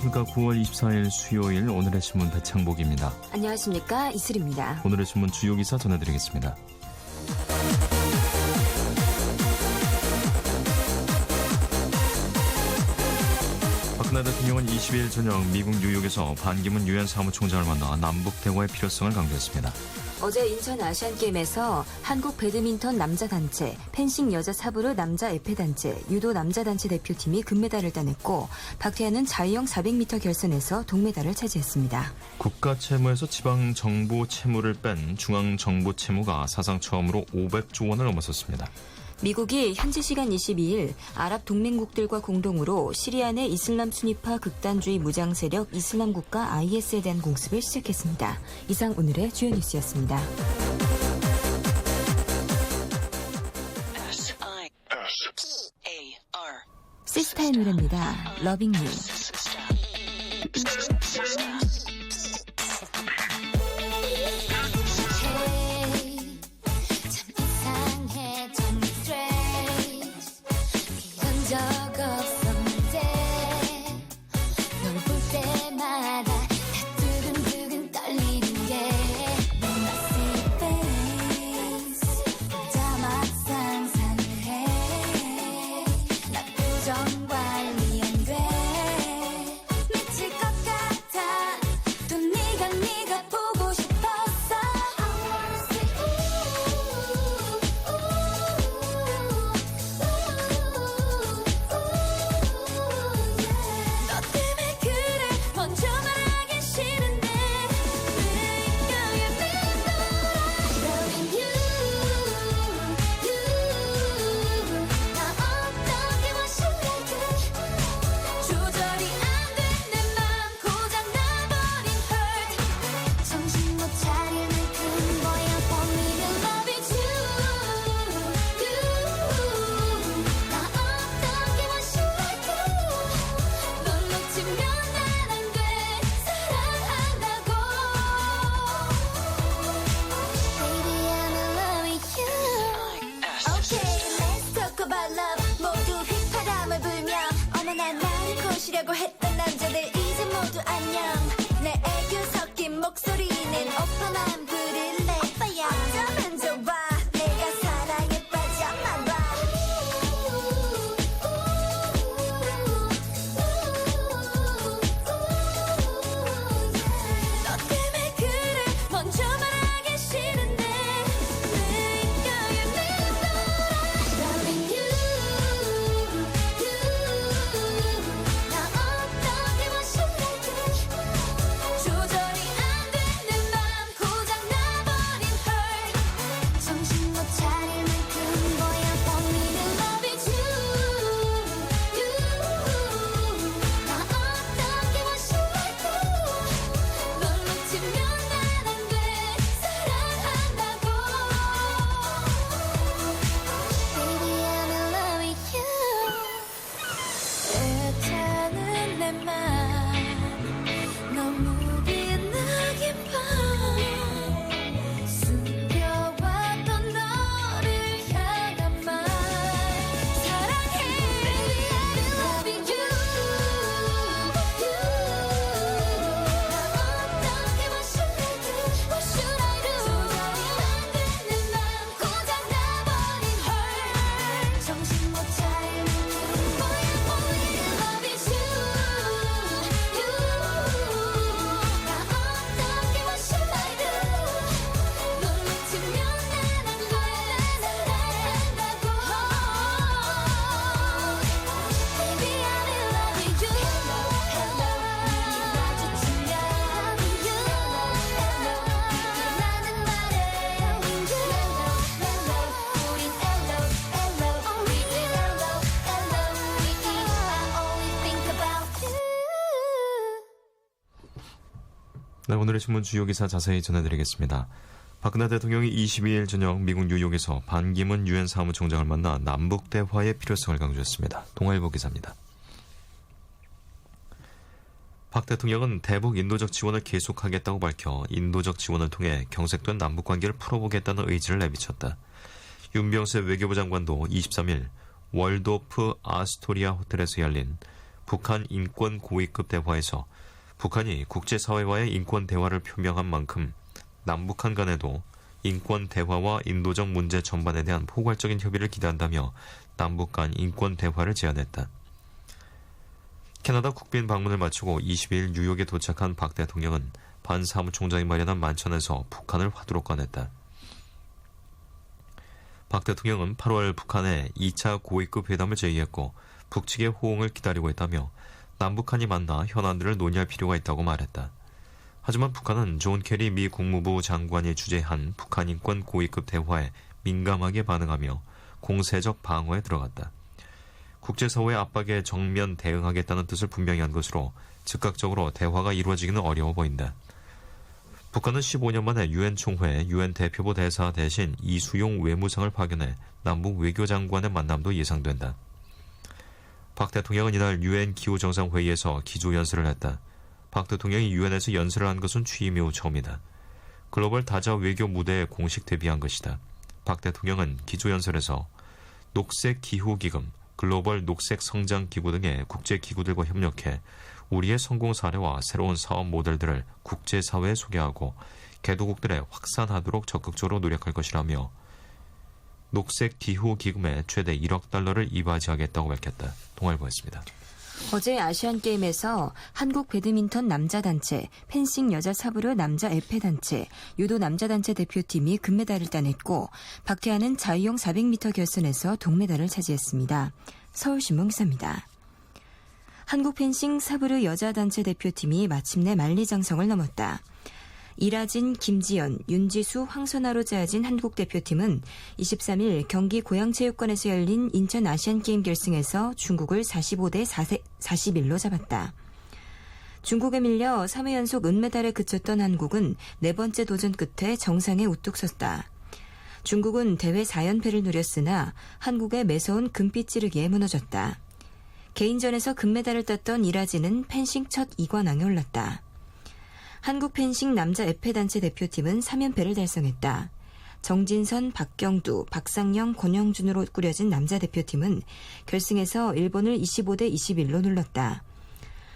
안녕하십니까. 9월 24일 수요일 오늘의 신문 배창복입니다. 안녕하십니까. 이슬입니다. 오늘의 신문 주요 기사 전해드리겠습니다. 박근혜 대통령은 22일 저녁 미국 뉴욕에서 반기문 유엔 사무총장을 만나 남북 대화의 필요성을 강조했습니다. 어제 인천 아시안게임에서 한국 배드민턴 남자단체, 펜싱 여자 사부르 남자 에페단체, 유도 남자단체 대표팀이 금메달을 따냈고 박태환은 자유형 400m 결선에서 동메달을 차지했습니다. 국가채무에서 지방정부 채무를 뺀 중앙정부 채무가 사상 처음으로 500조 원을 넘어섰습니다. 미국이 현지 시간 22일 아랍 동맹국들과 공동으로 시리아 내 이슬람 순위파 극단주의 무장 세력 이슬람 국가 IS에 대한 공습을 시작했습니다. 이상 오늘의 주요 뉴스였습니다. 시스타의 노래입니다. 러빙 유. 적 없었는데 널 볼 때마다 다 두근두근 떨리는 게 내 messy face 혼자 막 상상을 해 나 표정 관리 안 돼 미칠 것 같아 또 네가 보고 싶었어 I wanna see 너 때문에 그래 먼저 말하기 싫은데 내 인격에 맴돌아 Loving you 나 어떻게 마실래 조절이 안 돼 내 맘 고장 나버린 hurt 정신 못 차릴 만큼 뭐야 for me to love it 나 어떻게 마실래 널 놓치면 난 안 돼 사랑한다고 Baby I'm in love with you Okay let's talk about love 모두 휘파람을 불며 어머나 나를 꼬시려고 했던 남자들 이제 모두 안녕 내 애교 섞인 목소리는 오빠만 부를래 오빠야 어쩌면 좋아 내가 사랑에 빠졌나봐 너 때문에 그래 먼저 말하기 싫은데 내 인격에 맴돌아 Loving you 나 어떻게 마실래 조절이 안 돼 내 맘 고장 나버린 hurt 정신 못 차릴 만큼 뭐야 for me to love it 나 어떻게 마실래 널 놓치면 난 안 돼 사랑한다고 Baby I'm in love with you 애타는 내 맘 너무 빛나긴 밤 숨겨왔던 너를 향한 말 사랑해 Baby I'm in love with you 나 어떻게 마실래 What should I do 조절이 안 돼 내 맘 고장 나버린 hurt 정신 못 차릴 만큼 뭐야 for me to love it 나 어떻게 마실래 널 놓치면 난 안 돼 사랑한다고 Baby I'm in love with you Hello 우리 마주치면 you Hello 나는 말해 you Hello 우린 hello we hello we I only think about you 네, 오늘의 신문 주요 기사 자세히 전해드리겠습니다. 박근혜 대통령이 22일 저녁 미국 뉴욕에서 반기문 유엔 사무총장을 만나 남북 대화의 필요성을 강조했습니다. 동아일보 기사입니다. 박 대통령은 대북 인도적 지원을 계속하겠다고 밝혀 인도적 지원을 통해 경색된 남북관계를 풀어보겠다는 의지를 내비쳤다. 윤병세 외교부 장관도 23일 월도프 아스토리아 호텔에서 열린 북한 인권 고위급 대화에서 북한이 국제사회와의 인권 대화를 표명한 만큼 남북한 간에도 인권 대화와 인도적 문제 전반에 대한 포괄적인 협의를 기대한다며 남북 간 인권 대화를 제안했다. 캐나다 국빈 방문을 마치고 22일 뉴욕에 도착한 박 대통령은 반 사무총장이 마련한 만찬에서 북한을 화두로 꺼냈다. 박 대통령은 8월 북한에 2차 고위급 회담을 제의했고 북측의 호응을 기다리고 있다며 남북한이 만나 현안들을 논의할 필요가 있다고 말했다. 하지만 북한은 존 케리 미 국무부 장관이 주재한 북한 인권 고위급 대화에 민감하게 반응하며 공세적 방어에 들어갔다. 국제사회의 압박에 정면 대응하겠다는 뜻을 분명히 한 것으로 즉각적으로 대화가 이루어지기는 어려워 보인다. 북한은 15년 만에 유엔 총회 유엔 대표부 대사 대신 이수용 외무상을 파견해 남북 외교장관의 만남도 예상된다. 박 대통령은 이날 유엔 기후정상회의에서 기조연설을 했다. 박 대통령이 유엔에서 연설을 한 것은 취임 이후 처음이다. 글로벌 다자 외교 무대에 공식 데뷔한 것이다. 박 대통령은 기조연설에서 녹색기후기금, 글로벌 녹색성장기구 등의 국제기구들과 협력해 우리의 성공 사례와 새로운 사업 모델들을 국제사회에 소개하고 개도국들에 확산하도록 적극적으로 노력할 것이라며 녹색기후기금에 최대 1억 달러를 이바지하겠다고 밝혔다. 동아일보였습니다. 어제 아시안게임에서 한국 배드민턴 남자단체, 펜싱 여자 사부르 남자 에페단체, 유도 남자단체 대표팀이 금메달을 따냈고 박태환은 자유형 400m 결선에서 동메달을 차지했습니다. 서울신문 기사입니다. 한국 펜싱 사부르 여자단체 대표팀이 마침내 만리장성을 넘었다. 이라진, 김지연, 윤지수, 황선아로 짜여진 한국 대표팀은 23일 경기 고양체육관에서 열린 인천 아시안게임 결승에서 중국을 45대 41로 잡았다. 중국에 밀려 3회 연속 은메달에 그쳤던 한국은 네 번째 도전 끝에 정상에 우뚝 섰다. 중국은 대회 4연패를 누렸으나 한국의 매서운 금빛 찌르기에 무너졌다. 개인전에서 금메달을 땄던 이라진은 펜싱 첫 2관왕에 올랐다. 한국 펜싱 남자 에페단체 대표팀은 3연패를 달성했다. 정진선, 박경두, 박상영, 권영준으로 꾸려진 남자 대표팀은 결승에서 일본을 25대 21로 눌렀다.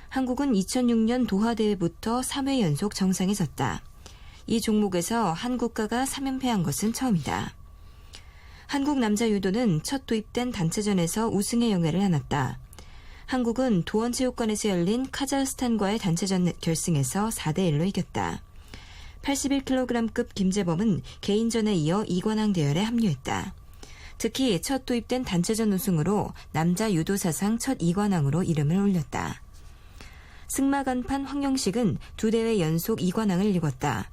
한국은 2006년 도하 대회부터 3회 연속 정상에 섰다. 이 종목에서 한국가가 3연패한 것은 처음이다. 한국 남자 유도는 첫 도입된 단체전에서 우승의 영예를 안았다. 한국은 도원체육관에서 열린 카자흐스탄과의 단체전 결승에서 4대1로 이겼다. 81kg급 김재범은 개인전에 이어 2관왕 대열에 합류했다. 특히 첫 도입된 단체전 우승으로 남자 유도 사상 첫 2관왕으로 이름을 올렸다. 승마간판 황영식은 두 대회 연속 2관왕을 이뤘다.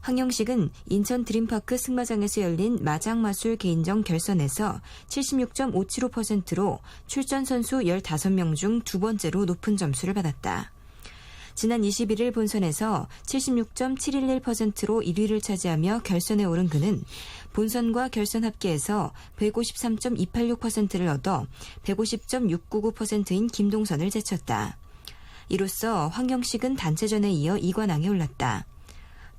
황영식은 인천 드림파크 승마장에서 열린 마장마술 개인전 결선에서 76.575%로 출전 선수 15명 중 두 번째로 높은 점수를 받았다. 지난 21일 본선에서 76.711%로 1위를 차지하며 결선에 오른 그는 본선과 결선 합계에서 153.286%를 얻어 150.699%인 김동선을 제쳤다. 이로써 황영식은 단체전에 이어 2관왕에 올랐다.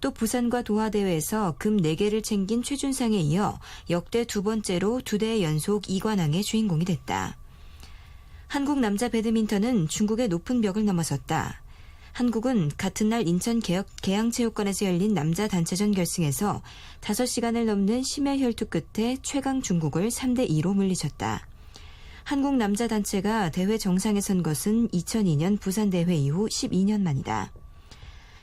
또 부산과 도하 대회에서 금 4개를 챙긴 최준상에 이어 역대 두 번째로 두 대회 연속 2관왕의 주인공이 됐다. 한국 남자 배드민턴은 중국의 높은 벽을 넘어섰다. 한국은 같은 날 인천 계양체육관에서 열린 남자 단체전 결승에서 5시간을 넘는 심야 혈투 끝에 최강 중국을 3대2로 물리쳤다. 한국 남자 단체가 대회 정상에 선 것은 2002년 부산대회 이후 12년 만이다.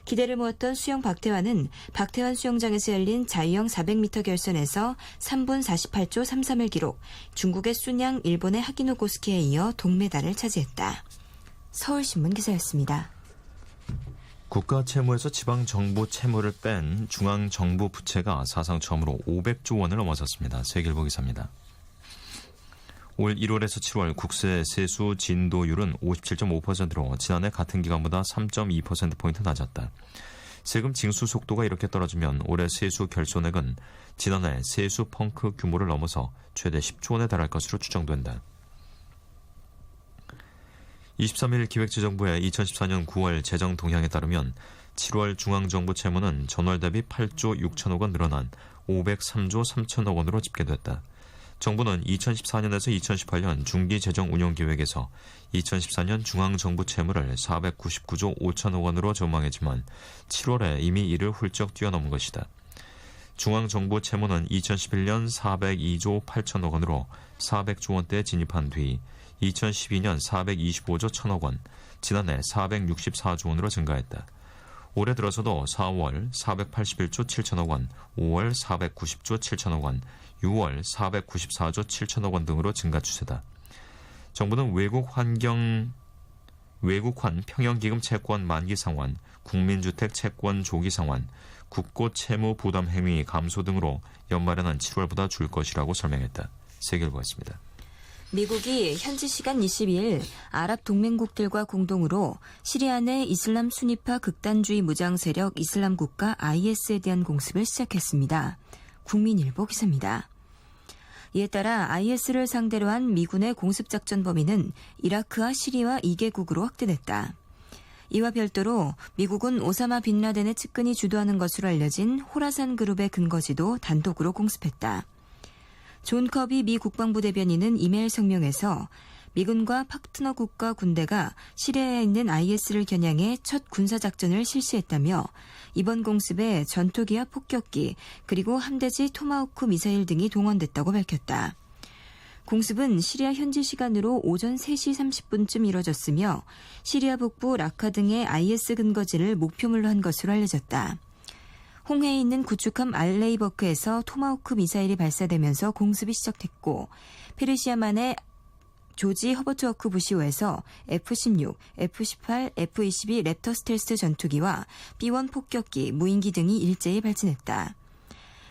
기대를 모았던 수영 박태환은 박태환 수영장에서 열린 자유형 400m 결선에서 3분 48초 33을 기록, 중국의 순양, 일본의 하기노 고스키에 이어 동메달을 차지했다. 서울신문 기사였습니다. 국가 채무에서 지방 정부 채무를 뺀 중앙 정부 부채가 사상 처음으로 500조 원을 넘어섰습니다. 세계일보 기사입니다. 올 1월에서 7월 국세 세수 진도율은 57.5%로 지난해 같은 기간보다 3.2%포인트 낮았다. 세금 징수 속도가 이렇게 떨어지면 올해 세수 결손액은 지난해 세수 펑크 규모를 넘어서 최대 10조 원에 달할 것으로 추정된다. 23일 기획재정부의 2014년 9월 재정 동향에 따르면 7월 중앙정부 채무는 전월 대비 8조 6천억 원 늘어난 503조 3천억 원으로 집계됐다. 정부는 2014년에서 2018년 중기 재정 운영 계획에서 2014년 중앙정부 채무를 499조 5천억 원으로 전망했지만 7월에 이미 이를 훌쩍 뛰어넘은 것이다. 중앙정부 채무는 2011년 402조 8천억 원으로 400조 원대에 진입한 뒤 2012년 425조 1천억 원, 지난해 464조 원으로 증가했다. 올해 들어서도 4월 481조 7천억 원, 5월 490조 7천억 원, 6월 494조 7천억 원 등으로 증가 추세다. 정부는 외국환 평형기금 채권 만기 상환, 국민주택 채권 조기 상환, 국고 채무 부담 행위 감소 등으로 연말에는 7월보다 줄 것이라고 설명했다. 세계일보였습니다. 미국이 현지 시간 22일 아랍 동맹국들과 공동으로 시리아 내 이슬람 순위파 극단주의 무장 세력 이슬람 국가 IS에 대한 공습을 시작했습니다. 국민일보 기사입니다. 이에 따라 IS를 상대로 한 미군의 공습작전 범위는 이라크와 시리아 2개국으로 확대됐다. 이와 별도로 미국은 오사마 빈 라덴의 측근이 주도하는 것으로 알려진 호라산 그룹의 근거지도 단독으로 공습했다. 존 커비 미 국방부 대변인은 이메일 성명에서 미군과 파트너 국가 군대가 시리아에 있는 IS를 겨냥해 첫 군사작전을 실시했다며 이번 공습에 전투기와 폭격기 그리고 함대지 토마호크 미사일 등이 동원됐다고 밝혔다. 공습은 시리아 현지 시간으로 오전 3시 30분쯤 이뤄졌으며 시리아 북부 라카 등의 IS 근거지를 목표물로 한 것으로 알려졌다. 홍해에 있는 구축함 알레이버크에서 토마호크 미사일이 발사되면서 공습이 시작됐고 페르시아만의 조지 허버트워크 부시호에서 F-16, F-18, F-22 랩터 스텔스 전투기와 B-1 폭격기, 무인기 등이 일제히 발진했다.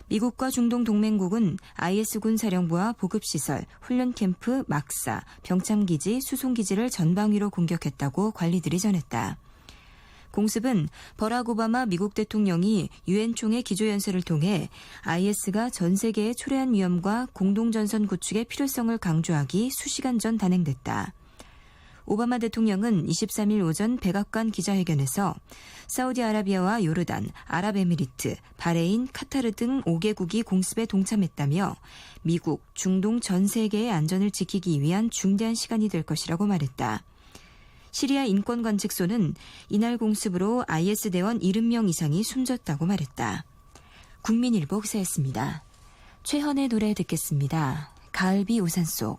미국과 중동 동맹국은 IS군 사령부와 보급시설, 훈련캠프, 막사, 병참기지, 수송기지를 전방위로 공격했다고 관리들이 전했다. 공습은 버락 오바마 미국 대통령이 유엔 총회 기조연설을 통해 IS가 전 세계의 초래한 위험과 공동전선 구축의 필요성을 강조하기 수시간 전 단행됐다. 오바마 대통령은 23일 오전 백악관 기자회견에서 사우디아라비아와 요르단, 아랍에미리트, 바레인, 카타르 등 5개국이 공습에 동참했다며 미국, 중동 전 세계의 안전을 지키기 위한 중대한 시간이 될 것이라고 말했다. 시리아 인권관측소는 이날 공습으로 IS 대원 70명 이상이 숨졌다고 말했다. 국민일보 기사였습니다. 최헌의 노래 듣겠습니다. 가을비 우산 속.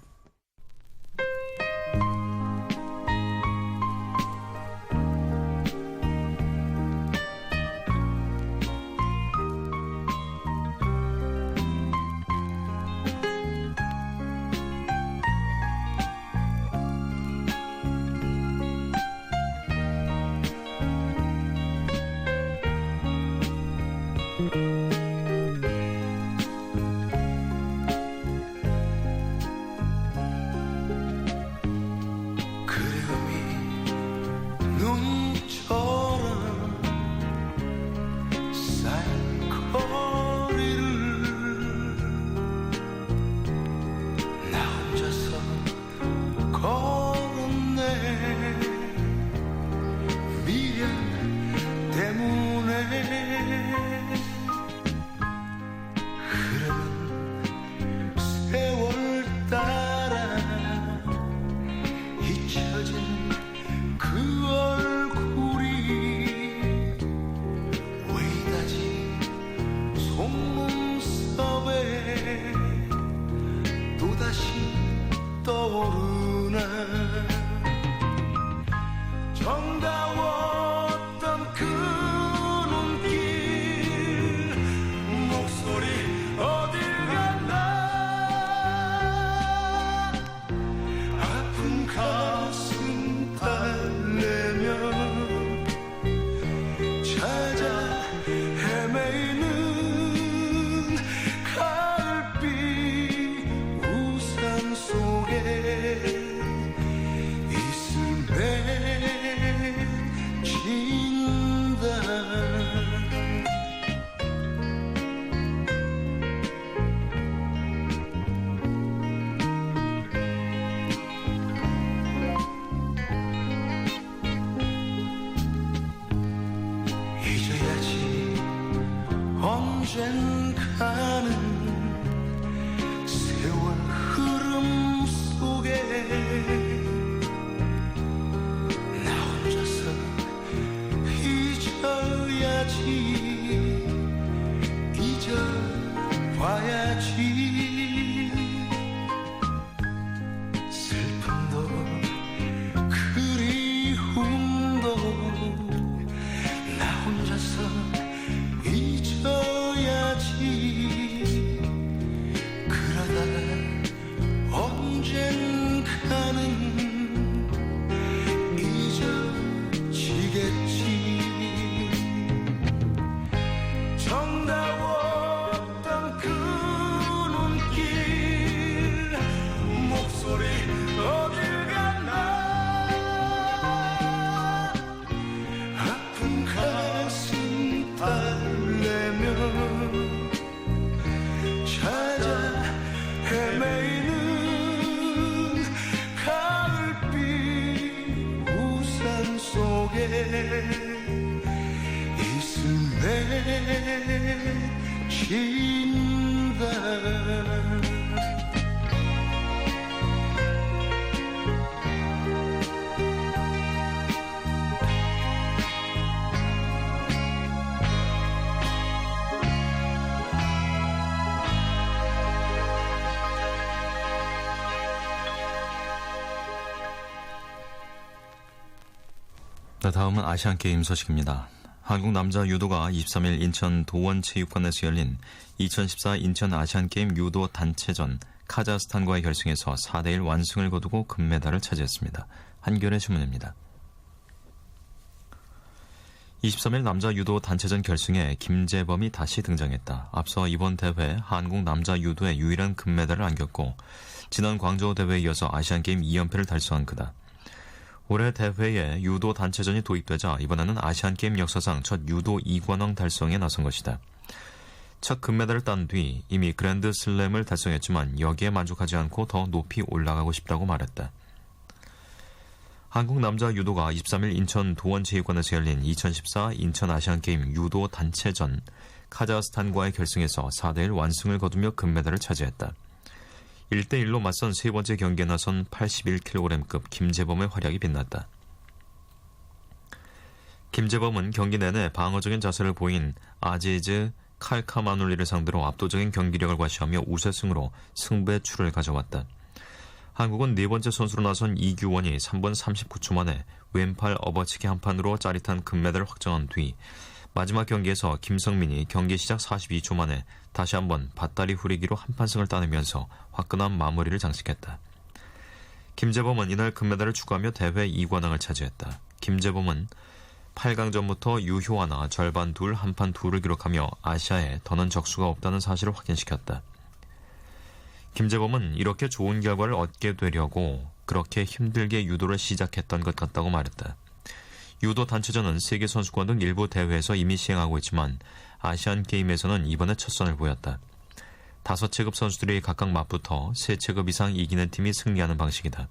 정다웠던 그 눈길 목소리 어딜 갔나 아픈 가슴 달래며 찾아 헤매이는 가을비 우산 속에 언젠가는 세월 비친다. 네, 다음은 아시안게임 소식입니다. 한국 남자 유도가 23일 인천 도원체육관에서 열린 2014 인천 아시안게임 유도 단체전 카자흐스탄과의 결승에서 4대1 완승을 거두고 금메달을 차지했습니다. 한겨레 신문입니다. 23일 남자 유도 단체전 결승에 김재범이 다시 등장했다. 앞서 이번 대회 한국 남자 유도의 유일한 금메달을 안겼고 지난 광저우 대회에 이어서 아시안게임 2연패를 달성한 그다. 올해 대회에 유도 단체전이 도입되자 이번에는 아시안게임 역사상 첫 유도 2관왕 달성에 나선 것이다. 첫 금메달을 딴 뒤 이미 그랜드 슬램을 달성했지만 여기에 만족하지 않고 더 높이 올라가고 싶다고 말했다. 한국 남자 유도가 23일 인천 도원체육관에서 열린 2014 인천 아시안게임 유도 단체전 카자흐스탄과의 결승에서 4대1 완승을 거두며 금메달을 차지했다. 1대1로 맞선 세 번째 경기에 나선 81kg급 김재범의 활약이 빛났다. 김재범은 경기 내내 방어적인 자세를 보인 아제이즈 칼카마놀리를 상대로 압도적인 경기력을 과시하며 우세승으로 승부의 추를 가져왔다. 한국은 네 번째 선수로 나선 이규원이 3분 39초 만에 왼팔 업어치기 한 판으로 짜릿한 금메달을 확정한 뒤 마지막 경기에서 김성민이 경기 시작 42초 만에 다시 한번 밧다리 후리기로 한판승을 따내면서 화끈한 마무리를 장식했다. 김재범은 이날 금메달을 추가하며 대회 2관왕을 차지했다. 김재범은 8강전부터 유효 하나, 절반 둘, 한판 둘을 기록하며 아시아에 더는 적수가 없다는 사실을 확인시켰다. 김재범은 이렇게 좋은 결과를 얻게 되려고 그렇게 힘들게 유도를 시작했던 것 같다고 말했다. 유도 단체전은 세계선수권 등 일부 대회에서 이미 시행하고 있지만 아시안게임에서는 이번에 첫 선을 보였다. 5체급 선수들이 각각 맞붙어 3체급 이상 이기는 팀이 승리하는 방식이다.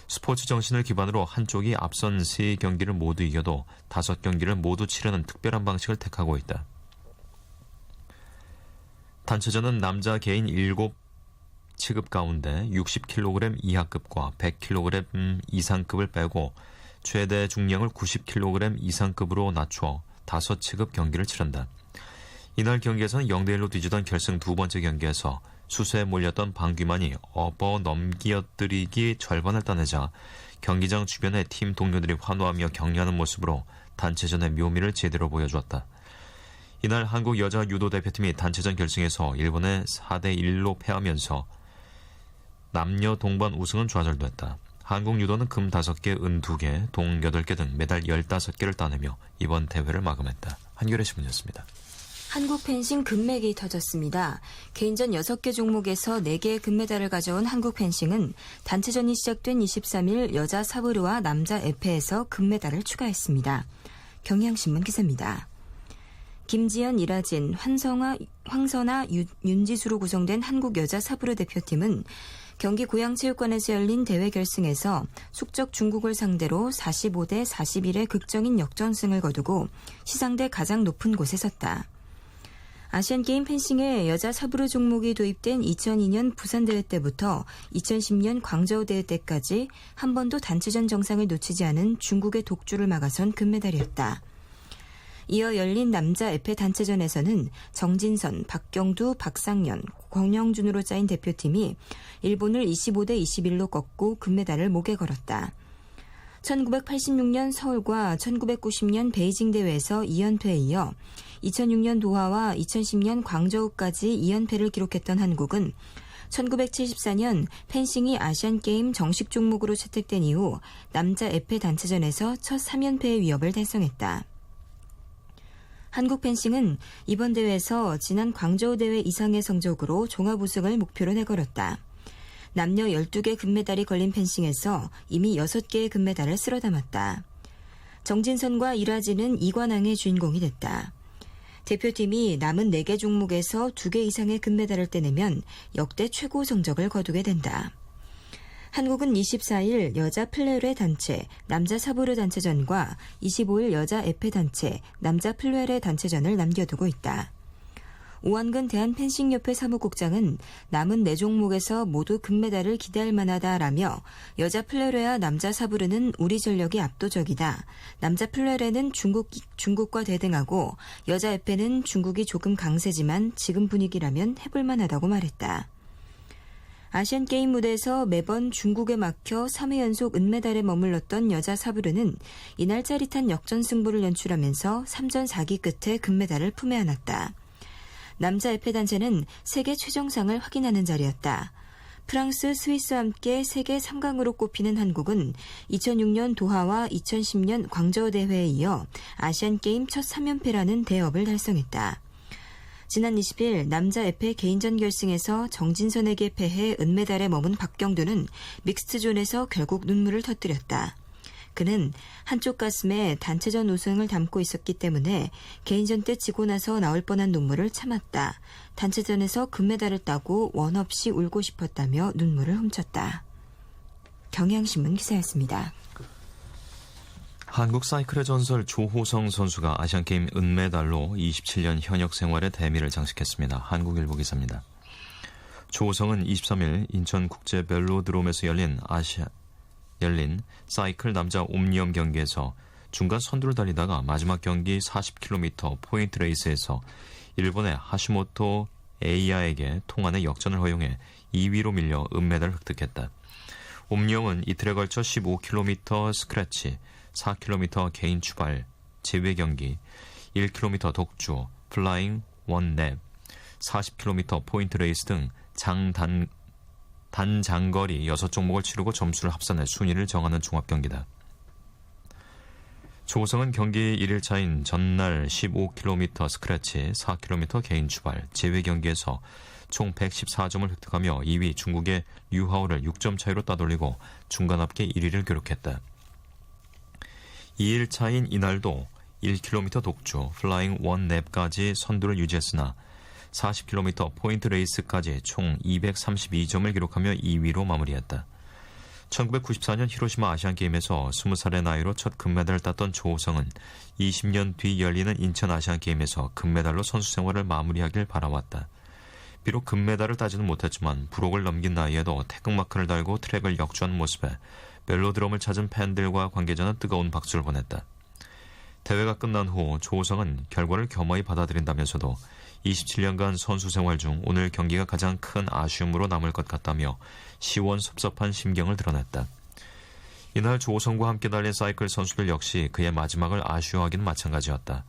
스포츠 정신을 기반으로 한쪽이 앞선 3경기를 모두 이겨도 5경기를 모두 치르는 특별한 방식을 택하고 있다. 단체전은 남자 개인 7체급 가운데 60kg 이하급과 100kg 이상급을 빼고 최대 중량을 90kg 이상급으로 낮춰 5체급 경기를 치른다. 이날 경기에서는 0대1로 뒤지던 결승 두 번째 경기에서 수세에 몰렸던 방귀만이 업어 넘기어뜨리기 절반을 따내자 경기장 주변의 팀 동료들이 환호하며 격려하는 모습으로 단체전의 묘미를 제대로 보여주었다. 이날 한국 여자 유도 대표팀이 단체전 결승에서 일본에 4대1로 패하면서 남녀 동반 우승은 좌절됐다. 한국 유도는 금 5개, 은 2개, 동 8개 등 메달 15개를 따내며 이번 대회를 마감했다. 한겨레 신문이었습니다. 한국 펜싱 금맥이 터졌습니다. 개인전 6개 종목에서 4개의 금메달을 가져온 한국 펜싱은 단체전이 시작된 23일 여자 사브르와 남자 에페에서 금메달을 추가했습니다. 경향신문 기사입니다. 김지연, 이라진, 황선아, 윤지수로 구성된 한국 여자 사브르 대표팀은 경기 고양체육관에서 열린 대회 결승에서 숙적 중국을 상대로 45대 41의 극적인 역전승을 거두고 시상대 가장 높은 곳에 섰다. 아시안게임 펜싱에 여자 사브르 종목이 도입된 2002년 부산대회 때부터 2010년 광저우 대회 때까지 한 번도 단체전 정상을 놓치지 않은 중국의 독주를 막아선 금메달이었다. 이어 열린 남자 에페 단체전에서는 정진선, 박경두, 박상현, 권영준으로 짜인 대표팀이 일본을 25대 21로 꺾고 금메달을 목에 걸었다. 1986년 서울과 1990년 베이징 대회에서 2연패에 이어 2006년 도하와 2010년 광저우까지 2연패를 기록했던 한국은 1974년 펜싱이 아시안게임 정식 종목으로 채택된 이후 남자 에페 단체전에서 첫 3연패의 위협을 달성했다. 한국 펜싱은 이번 대회에서 지난 광저우 대회 이상의 성적으로 종합 우승을 목표로 내걸었다. 남녀 12개 금메달이 걸린 펜싱에서 이미 6개의 금메달을 쓸어 담았다. 정진선과 이라지는 2관왕의 주인공이 됐다. 대표팀이 남은 4개 종목에서 2개 이상의 금메달을 떼내면 역대 최고 성적을 거두게 된다. 한국은 24일 여자 플레레 단체, 남자 사브르 단체전과 25일 여자 에페 단체, 남자 플레레 단체전을 남겨두고 있다. 오한근 대한펜싱협회 사무국장은 남은 4종목에서 모두 금메달을 기대할 만하다라며 여자 플레레와 남자 사브르는 우리 전력이 압도적이다. 남자 플레레는 중국과 대등하고 여자 에페는 중국이 조금 강세지만 지금 분위기라면 해볼 만하다고 말했다. 아시안게임 무대에서 매번 중국에 막혀 3회 연속 은메달에 머물렀던 여자 사브르는 이날 짜릿한 역전 승부를 연출하면서 3전 4기 끝에 금메달을 품에 안았다. 남자 에페 단체는 세계 최정상을 확인하는 자리였다. 프랑스, 스위스와 함께 세계 3강으로 꼽히는 한국은 2006년 도하와 2010년 광저우 대회에 이어 아시안게임 첫 3연패라는 대업을 달성했다. 지난 20일 남자 에페 개인전 결승에서 정진선에게 패해 은메달에 머문 박경두는 믹스트존에서 결국 눈물을 터뜨렸다. 그는 한쪽 가슴에 단체전 우승을 담고 있었기 때문에 개인전 때 지고 나서 나올 뻔한 눈물을 참았다. 단체전에서 금메달을 따고 원 없이 울고 싶었다며 눈물을 훔쳤다. 경향신문 기사였습니다. 한국 사이클의 전설 조호성 선수가 아시안게임 은메달로 27년 현역 생활의 대미를 장식했습니다. 한국일보 기사입니다. 조호성은 23일 인천국제벨로드롬에서 열린 사이클 남자 옴니엄 경기에서 중간 선두를 달리다가 마지막 경기 40km 포인트 레이스에서 일본의 하시모토 에이야에게 통안의 역전을 허용해 2위로 밀려 은메달을 획득했다. 옴니엄은 이틀에 걸쳐 15km 스크래치, 4km 개인 추발, 제외 경기, 1km 독주, 플라잉 원랩, 40km 포인트 레이스 등 단장거리 6종목을 치르고 점수를 합산해 순위를 정하는 종합경기다. 조호성은 경기 1일차인 전날 15km 스크래치, 4km 개인 추발, 제외 경기에서 총 114점을 획득하며 2위 중국의 류하오를 6점 차이로 따돌리고 중간 합계 1위를 기록했다. 2일차인 이날도 1km 독주, 플라잉 원랩까지 선두를 유지했으나 40km 포인트 레이스까지 총 232점을 기록하며 2위로 마무리했다. 1994년 히로시마 아시안게임에서 20살의 나이로 첫 금메달을 땄던 조호성은 20년 뒤 열리는 인천 아시안게임에서 금메달로 선수 생활을 마무리하길 바라왔다. 비록 금메달을 따지는 못했지만 부록을 넘긴 나이에도 태극마크를 달고 트랙을 역주하는 모습에 벨로드롬을 찾은 팬들과 관계자는 뜨거운 박수를 보냈다. 대회가 끝난 후 조호성은 결과를 겸허히 받아들인다면서도 27년간 선수 생활 중 오늘 경기가 가장 큰 아쉬움으로 남을 것 같다며 시원섭섭한 심경을 드러냈다. 이날 조호성과 함께 달린 사이클 선수들 역시 그의 마지막을 아쉬워하기는 마찬가지였다.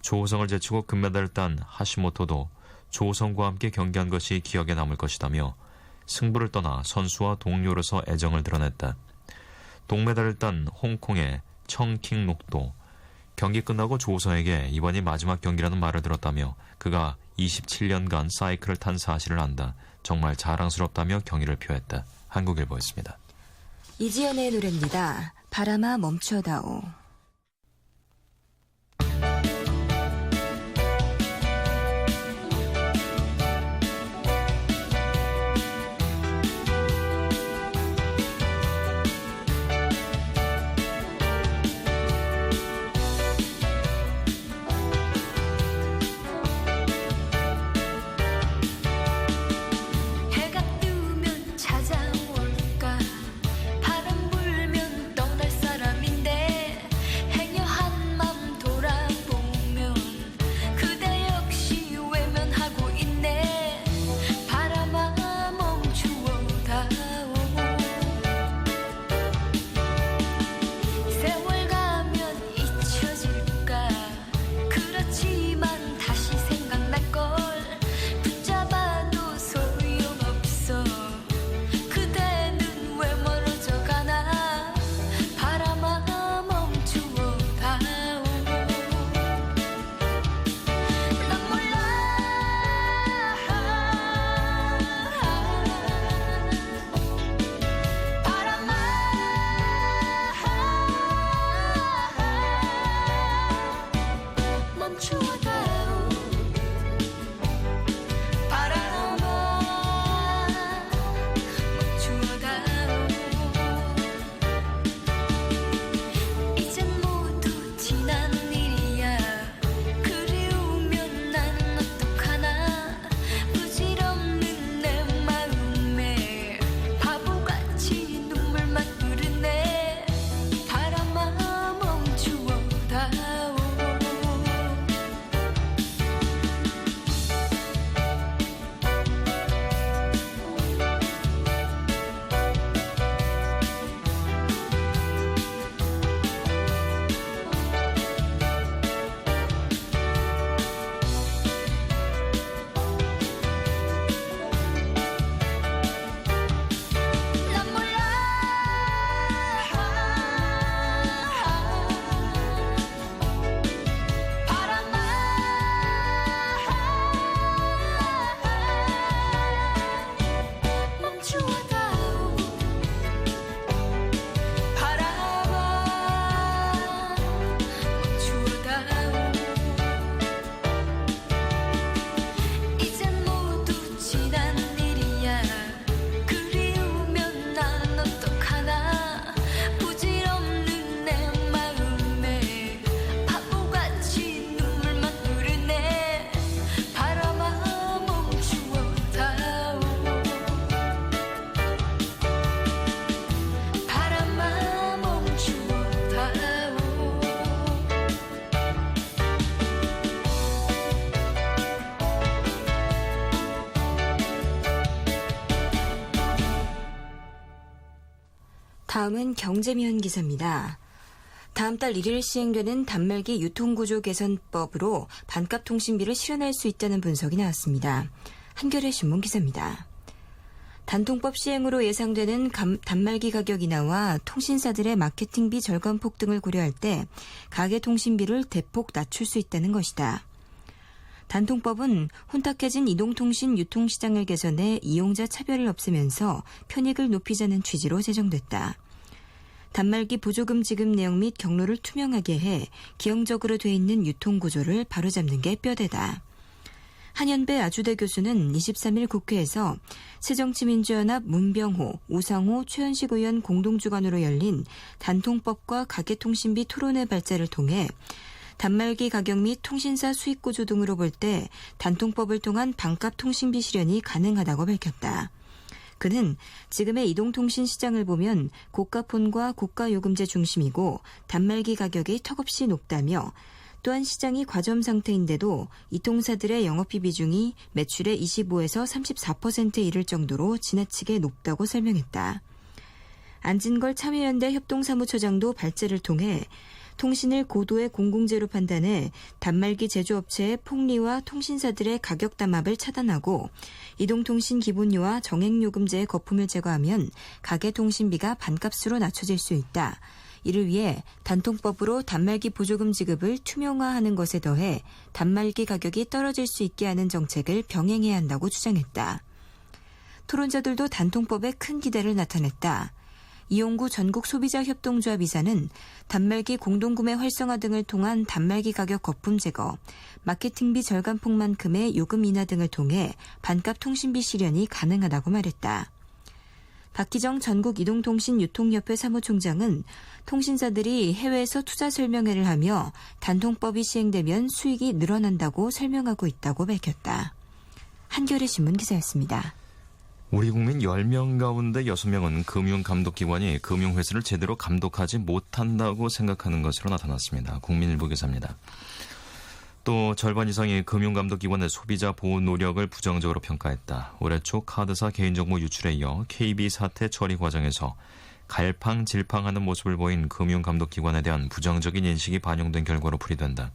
조호성을 제치고 금메달을 딴 하시모토도 조호성과 함께 경기한 것이 기억에 남을 것이다며 승부를 떠나 선수와 동료로서 애정을 드러냈다. 동메달을 딴 홍콩의 청킹록도 경기 끝나고 조호성에게 이번이 마지막 경기라는 말을 들었다며 그가 27년간 사이클을 탄 사실을 안다. 정말 자랑스럽다며 경의를 표했다. 한국일보였습니다. 이지연의 노래입니다. 바람아 멈춰다오. 해가 뜨면 찾아올까 바람 불면 떠날 사람인데 다음은 경제면 기사입니다. 다음 달 1일 시행되는 단말기 유통구조 개선법으로 반값 통신비를 실현할 수 있다는 분석이 나왔습니다. 한겨레 신문 기사입니다. 단통법 시행으로 예상되는 단말기 가격 인하와 통신사들의 마케팅비 절감폭 등을 고려할 때 가계통신비를 대폭 낮출 수 있다는 것이다. 단통법은 혼탁해진 이동통신 유통시장을 개선해 이용자 차별을 없애면서 편익을 높이자는 취지로 제정됐다. 단말기 보조금 지급 내용 및 경로를 투명하게 해 기형적으로 돼 있는 유통구조를 바로잡는 게 뼈대다. 한연배 아주대 교수는 23일 국회에서 새정치민주연합 문병호, 우상호, 최현식 의원 공동주관으로 열린 단통법과 가계통신비 토론회 발제를 통해 단말기 가격 및 통신사 수익구조 등으로 볼 때 단통법을 통한 반값 통신비 실현이 가능하다고 밝혔다. 그는 지금의 이동통신 시장을 보면 고가폰과 고가요금제 중심이고 단말기 가격이 턱없이 높다며 또한 시장이 과점 상태인데도 이통사들의 영업비 비중이 매출의 25에서 34%에 이를 정도로 지나치게 높다고 설명했다. 안진걸 참여연대 협동사무처장도 발제를 통해 통신을 고도의 공공재로 판단해 단말기 제조업체의 폭리와 통신사들의 가격 담합을 차단하고 이동통신 기본료와 정액요금제의 거품을 제거하면 가계통신비가 반값으로 낮춰질 수 있다. 이를 위해 단통법으로 단말기 보조금 지급을 투명화하는 것에 더해 단말기 가격이 떨어질 수 있게 하는 정책을 병행해야 한다고 주장했다. 토론자들도 단통법에 큰 기대를 나타냈다. 이용구 전국소비자협동조합 이사는 단말기 공동구매 활성화 등을 통한 단말기 가격 거품 제거, 마케팅비 절감폭만큼의 요금 인하 등을 통해 반값 통신비 실현이 가능하다고 말했다. 박기정 전국이동통신유통협회 사무총장은 통신사들이 해외에서 투자 설명회를 하며 단통법이 시행되면 수익이 늘어난다고 설명하고 있다고 밝혔다. 한겨레 신문 기사였습니다. 우리 국민 10명 가운데 6명은 금융감독기관이 금융회사를 제대로 감독하지 못한다고 생각하는 것으로 나타났습니다. 국민일보 기사입니다. 또 절반 이상이 금융감독기관의 소비자 보호 노력을 부정적으로 평가했다. 올해 초 카드사 개인정보 유출에 이어 KB 사태 처리 과정에서 갈팡질팡하는 모습을 보인 금융감독기관에 대한 부정적인 인식이 반영된 결과로 풀이된다.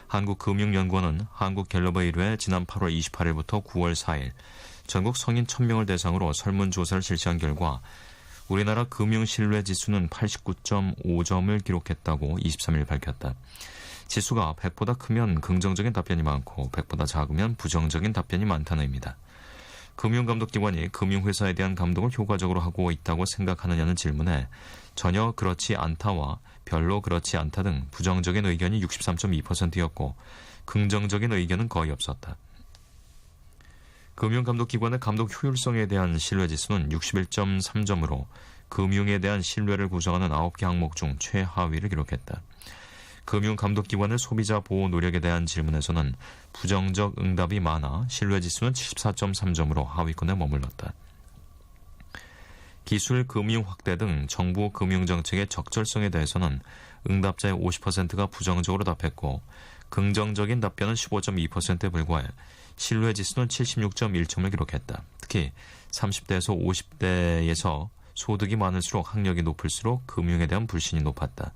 한국금융연구원은 한국갤럽에 의뢰해 지난 8월 28일부터 9월 4일 전국 성인 1000명을 대상으로 설문조사를 실시한 결과 우리나라 금융신뢰지수는 89.5점을 기록했다고 23일 밝혔다. 지수가 100보다 크면 긍정적인 답변이 많고 100보다 작으면 부정적인 답변이 많다는 의미다. 금융감독기관이 금융회사에 대한 감독을 효과적으로 하고 있다고 생각하느냐는 질문에 전혀 그렇지 않다와 별로 그렇지 않다 등 부정적인 의견이 63.2%였고 긍정적인 의견은 거의 없었다. 금융감독기관의 감독 효율성에 대한 신뢰지수는 61.3점으로 금융에 대한 신뢰를 구성하는 9개 항목 중 최하위를 기록했다. 금융감독기관의 소비자 보호 노력에 대한 질문에서는 부정적 응답이 많아 신뢰지수는 74.3점으로 하위권에 머물렀다. 기술 금융 확대 등 정부 금융정책의 적절성에 대해서는 응답자의 50%가 부정적으로 답했고 긍정적인 답변은 15.2%에 불과해 신뢰지수는 76.1점을 기록했다. 특히 30대에서 50대에서 소득이 많을수록 학력이 높을수록 금융에 대한 불신이 높았다.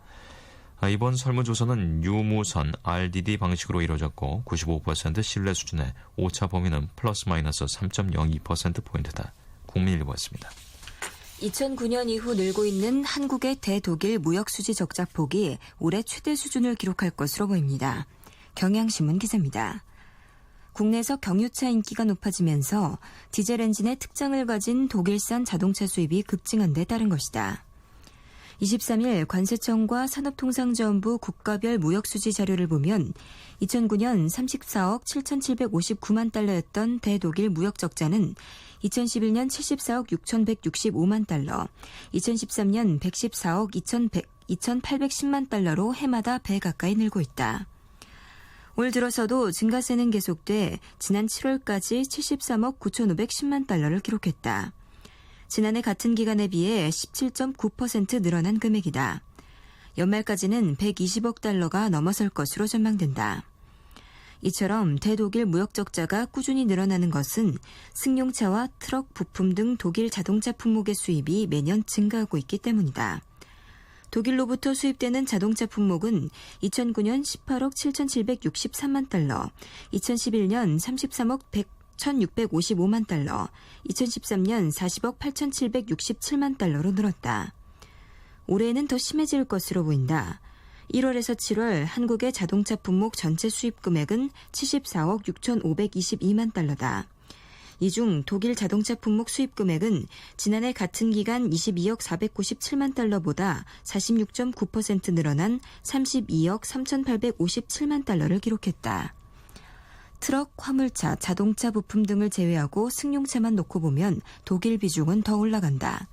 이번 설문조사는 유무선 RDD 방식으로 이루어졌고 95% 신뢰 수준의 오차 범위는 플러스 마이너스 3.02%포인트다. 국민일보였습니다. 2009년 이후 늘고 있는 한국의 대독일 무역수지 적자폭이 올해 최대 수준을 기록할 것으로 보입니다. 경향신문 기사입니다. 국내에서 경유차 인기가 높아지면서 디젤 엔진의 특장을 가진 독일산 자동차 수입이 급증한 데 따른 것이다. 23일 관세청과 산업통상자원부 국가별 무역수지 자료를 보면 2009년 34억 7,759만 달러였던 대독일 무역 적자는 2011년 74억 6,165만 달러, 2013년 114억 2,810만 달러로 해마다 배 가까이 늘고 있다. 올 들어서도 증가세는 계속돼 지난 7월까지 73억 9,510만 달러를 기록했다. 지난해 같은 기간에 비해 17.9% 늘어난 금액이다. 연말까지는 120억 달러가 넘어설 것으로 전망된다. 이처럼 대독일 무역 적자가 꾸준히 늘어나는 것은 승용차와 트럭, 부품 등 독일 자동차 품목의 수입이 매년 증가하고 있기 때문이다. 독일로부터 수입되는 자동차 품목은 2009년 18억 7,763만 달러, 2011년 33억 1,655만 달러, 2013년 40억 8,767만 달러로 늘었다. 올해는 더 심해질 것으로 보인다. 1월에서 7월 한국의 자동차 품목 전체 수입 금액은 74억 6,522만 달러다. 이 중 독일 자동차 품목 수입 금액은 지난해 같은 기간 22억 497만 달러보다 46.9% 늘어난 32억 3,857만 달러를 기록했다. 트럭, 화물차, 자동차 부품 등을 제외하고 승용차만 놓고 보면 독일 비중은 더 올라간다.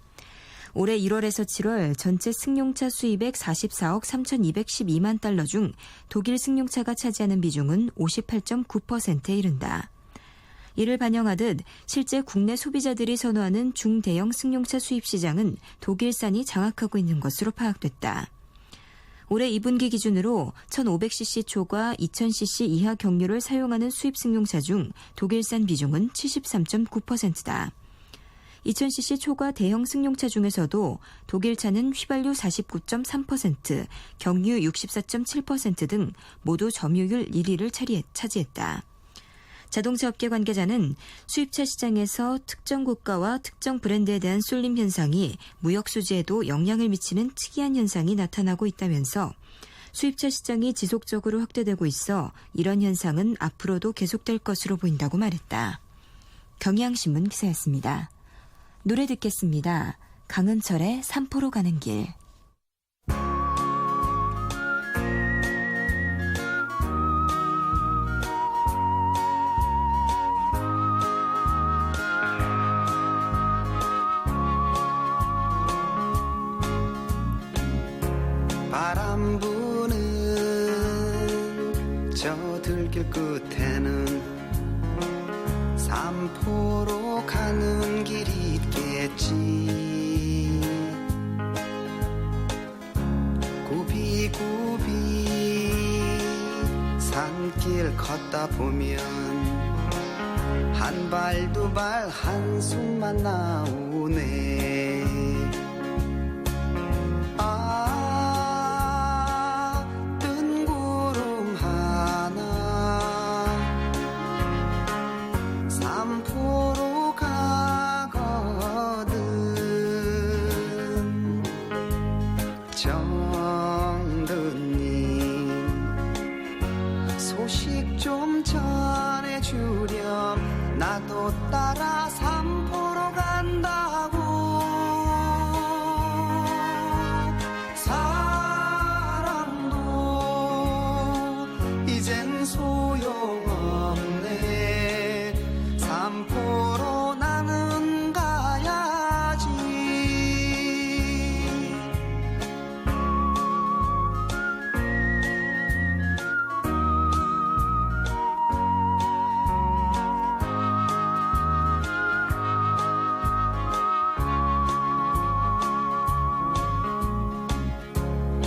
올해 1월에서 7월 전체 승용차 수입액 44억 3,212만 달러 중 독일 승용차가 차지하는 비중은 58.9%에 이른다. 이를 반영하듯 실제 국내 소비자들이 선호하는 중대형 승용차 수입 시장은 독일산이 장악하고 있는 것으로 파악됐다. 올해 2분기 기준으로 1,500cc 초과 2,000cc 이하 경유를 사용하는 수입 승용차 중 독일산 비중은 73.9%다. 2,000cc 초과 대형 승용차 중에서도 독일차는 휘발유 49.3%, 경유 64.7% 등 모두 점유율 1위를 차지했다. 자동차 업계 관계자는 수입차 시장에서 특정 국가와 특정 브랜드에 대한 쏠림 현상이 무역 수지에도 영향을 미치는 특이한 현상이 나타나고 있다면서 수입차 시장이 지속적으로 확대되고 있어 이런 현상은 앞으로도 계속될 것으로 보인다고 말했다. 경향신문 기사였습니다. 노래 듣겠습니다. 강은철의 삼포로 가는 길. 바람 부는 저 들길 끝에는 삼포로 가는 길이 있겠지. 굽이굽이 산길 걷다 보면 한 발 두 발 한숨만 나오네. 뜬 구름 하나 삼포로 가거든. 정든님 소식 좀 전해주렴. 나도 따라 삼포로 간다고. 사랑도 이젠 소용없네. 삼포로 나는 가야지.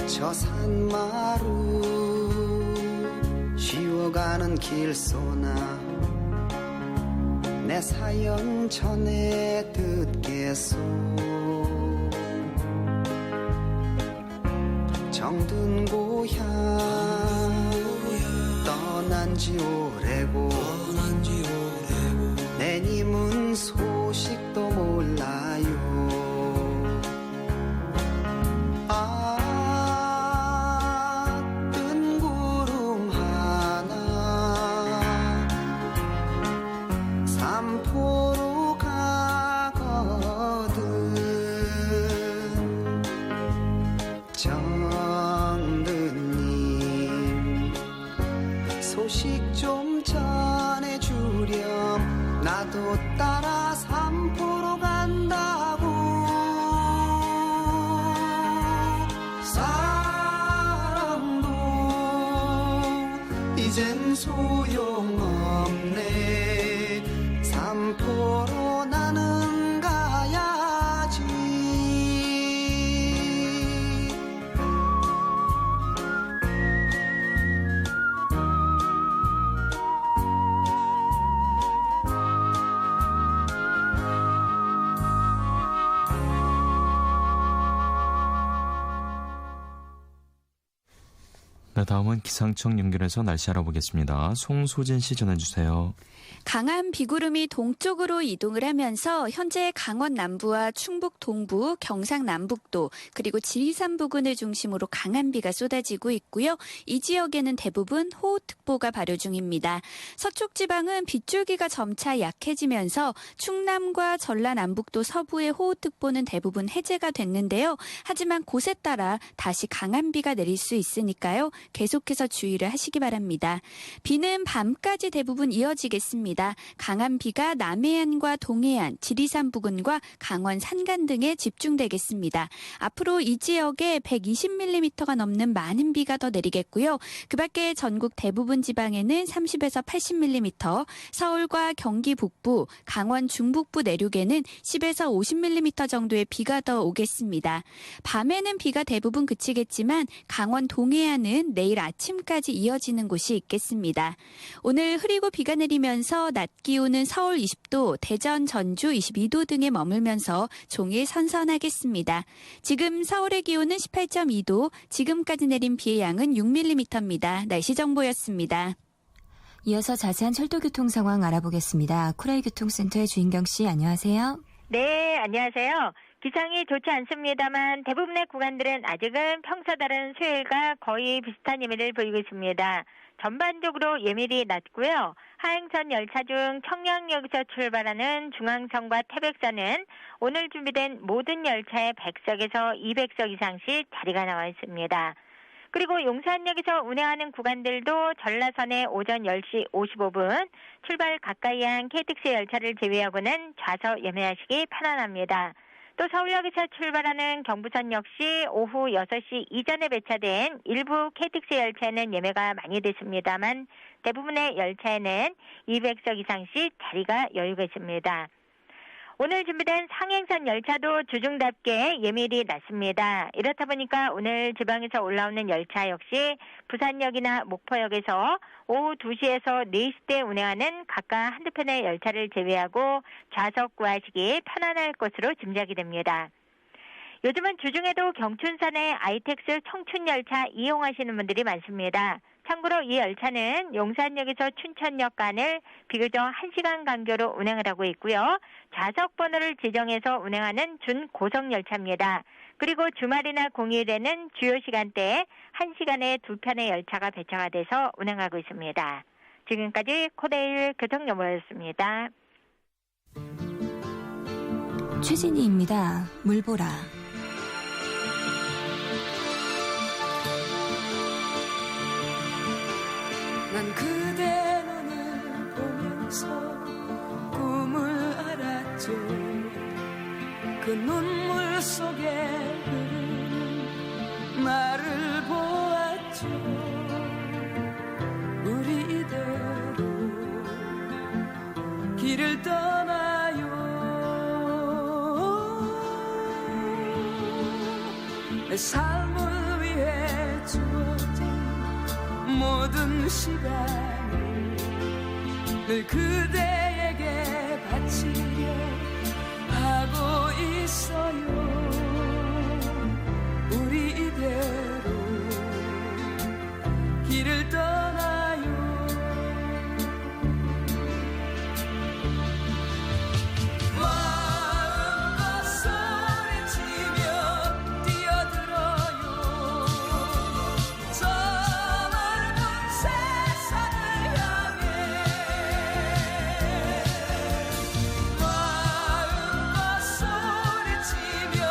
저 산마루 쉬어가는 길소나 내 사연 전해 듣겠소. 정든 고향 떠난 지 오래고 내님은 소식도 몰라요. 뜬 구름 하나 삼포로 가거든. 정든님 소식 좀 전해주렴. 나도 따라 삼포로 간다고. 사랑도 이젠 소용없네. 삼포로 나는 가야지. 다음은 기상청 연결해서 날씨 알아보겠습니다. 송소진 씨 전해주세요. 강한 비구름이 동쪽으로 이동을 하면서 현재 강원 남부와 충북 동부, 경상 남북도 그리고 지리산 부근을 중심으로 강한 비가 쏟아지고 있고요. 이 지역에는 대부분 호우특보가 발효 중입니다. 서쪽 지방은 빗줄기가 점차 약해지면서 충남과 전라 남북도 서부의 호우특보는 대부분 해제가 됐는데요. 하지만 곳에 따라 다시 강한 비가 내릴 수 있으니까요. 계속해서 주의를 하시기 바랍니다. 비는 밤까지 대부분 이어지겠습니다. 강한 비가 남해안과 동해안, 지리산 부근과 강원 산간 등에 집중되겠습니다. 앞으로 이 지역에 120mm가 넘는 많은 비가 더 내리겠고요. 그 밖에 전국 대부분 지방에는 30에서 80mm, 서울과 경기 북부, 강원 중북부 내륙에는 10에서 50mm 정도의 비가 더 오겠습니다. 밤에는 비가 대부분 그치겠지만 강원 동해안은 내일 아침까지 이어지는 곳이 있겠습니다. 오늘 흐리고 비가 내리면서 낮 기온은 서울 20도, 대전, 전주 22도 등에 머물면서 종일 선선하겠습니다. 지금 서울의 기온은 18.2도, 지금까지 내린 비의 양은 6mm입니다. 날씨 정보였습니다. 이어서 자세한 철도교통 상황 알아보겠습니다. 쿠라이 교통센터의 주인경 씨, 안녕하세요. 네, 안녕하세요. 기상이 좋지 않습니다만 대부분의 구간들은 아직은 평소 다른 수요일과 거의 비슷한 예밀을 보이고 있습니다. 전반적으로 예밀이 낮고요. 하행선 열차 중 청량역에서 출발하는 중앙선과 태백선은 오늘 준비된 모든 열차의 100석에서 200석 이상씩 자리가 나와 있습니다. 그리고 용산역에서 운행하는 구간들도 전라선의 오전 10시 55분 출발 가까이 한 KTX 열차를 제외하고는 좌석 예매하시기 편안합니다. 또 서울역에서 출발하는 경부선 역시 오후 6시 이전에 배차된 일부 KTX 열차에는 예매가 많이 됐습니다만 대부분의 열차에는 200석 이상씩 자리가 여유가 있습니다. 오늘 준비된 상행선 열차도 주중답게 예밀이 낮습니다. 이렇다 보니까 오늘 지방에서 올라오는 열차 역시 부산역이나 목포역에서 오후 2시에서 4시 때 운행하는 각각 한두 편의 열차를 제외하고 좌석 구하시기 편안할 것으로 짐작이 됩니다. 요즘은 주중에도 경춘선의 아이텍스 청춘열차 이용하시는 분들이 많습니다. 참고로 이 열차는 용산역에서 춘천역 간을 비교적 1시간 간격으로 운행을 하고 있고요. 좌석 번호를 지정해서 운행하는 준고속열차입니다. 그리고 주말이나 공휴일에는 주요 시간대에 1시간에 2편의 열차가 배차가 돼서 운행하고 있습니다. 지금까지 코데일 교통정보였습니다. 최진희입니다. 물보라. 난 그대 눈을 보면서 꿈을 알았죠. 그 눈물 속에 흐르는 나를 보았죠. 우리 이대로 길을 떠나요. 내 삶을 위해 주어진 모든 시간을 늘 그대에게 바치려 하고 있어요. 우리 이대로 길을 떠나요. 마음껏 소리치며 뛰어들어요. 저 넓은 세상을 향해 마음껏 소리치며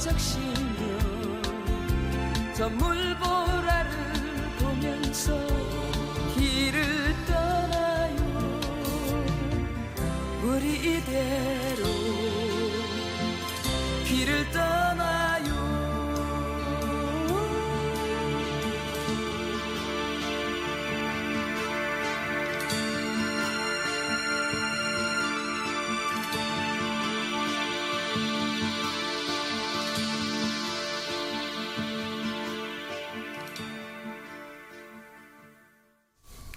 번쩍 쉬며 저 물보라를 보면서 길을 떠나요. 우리 이대로 길을 떠나요.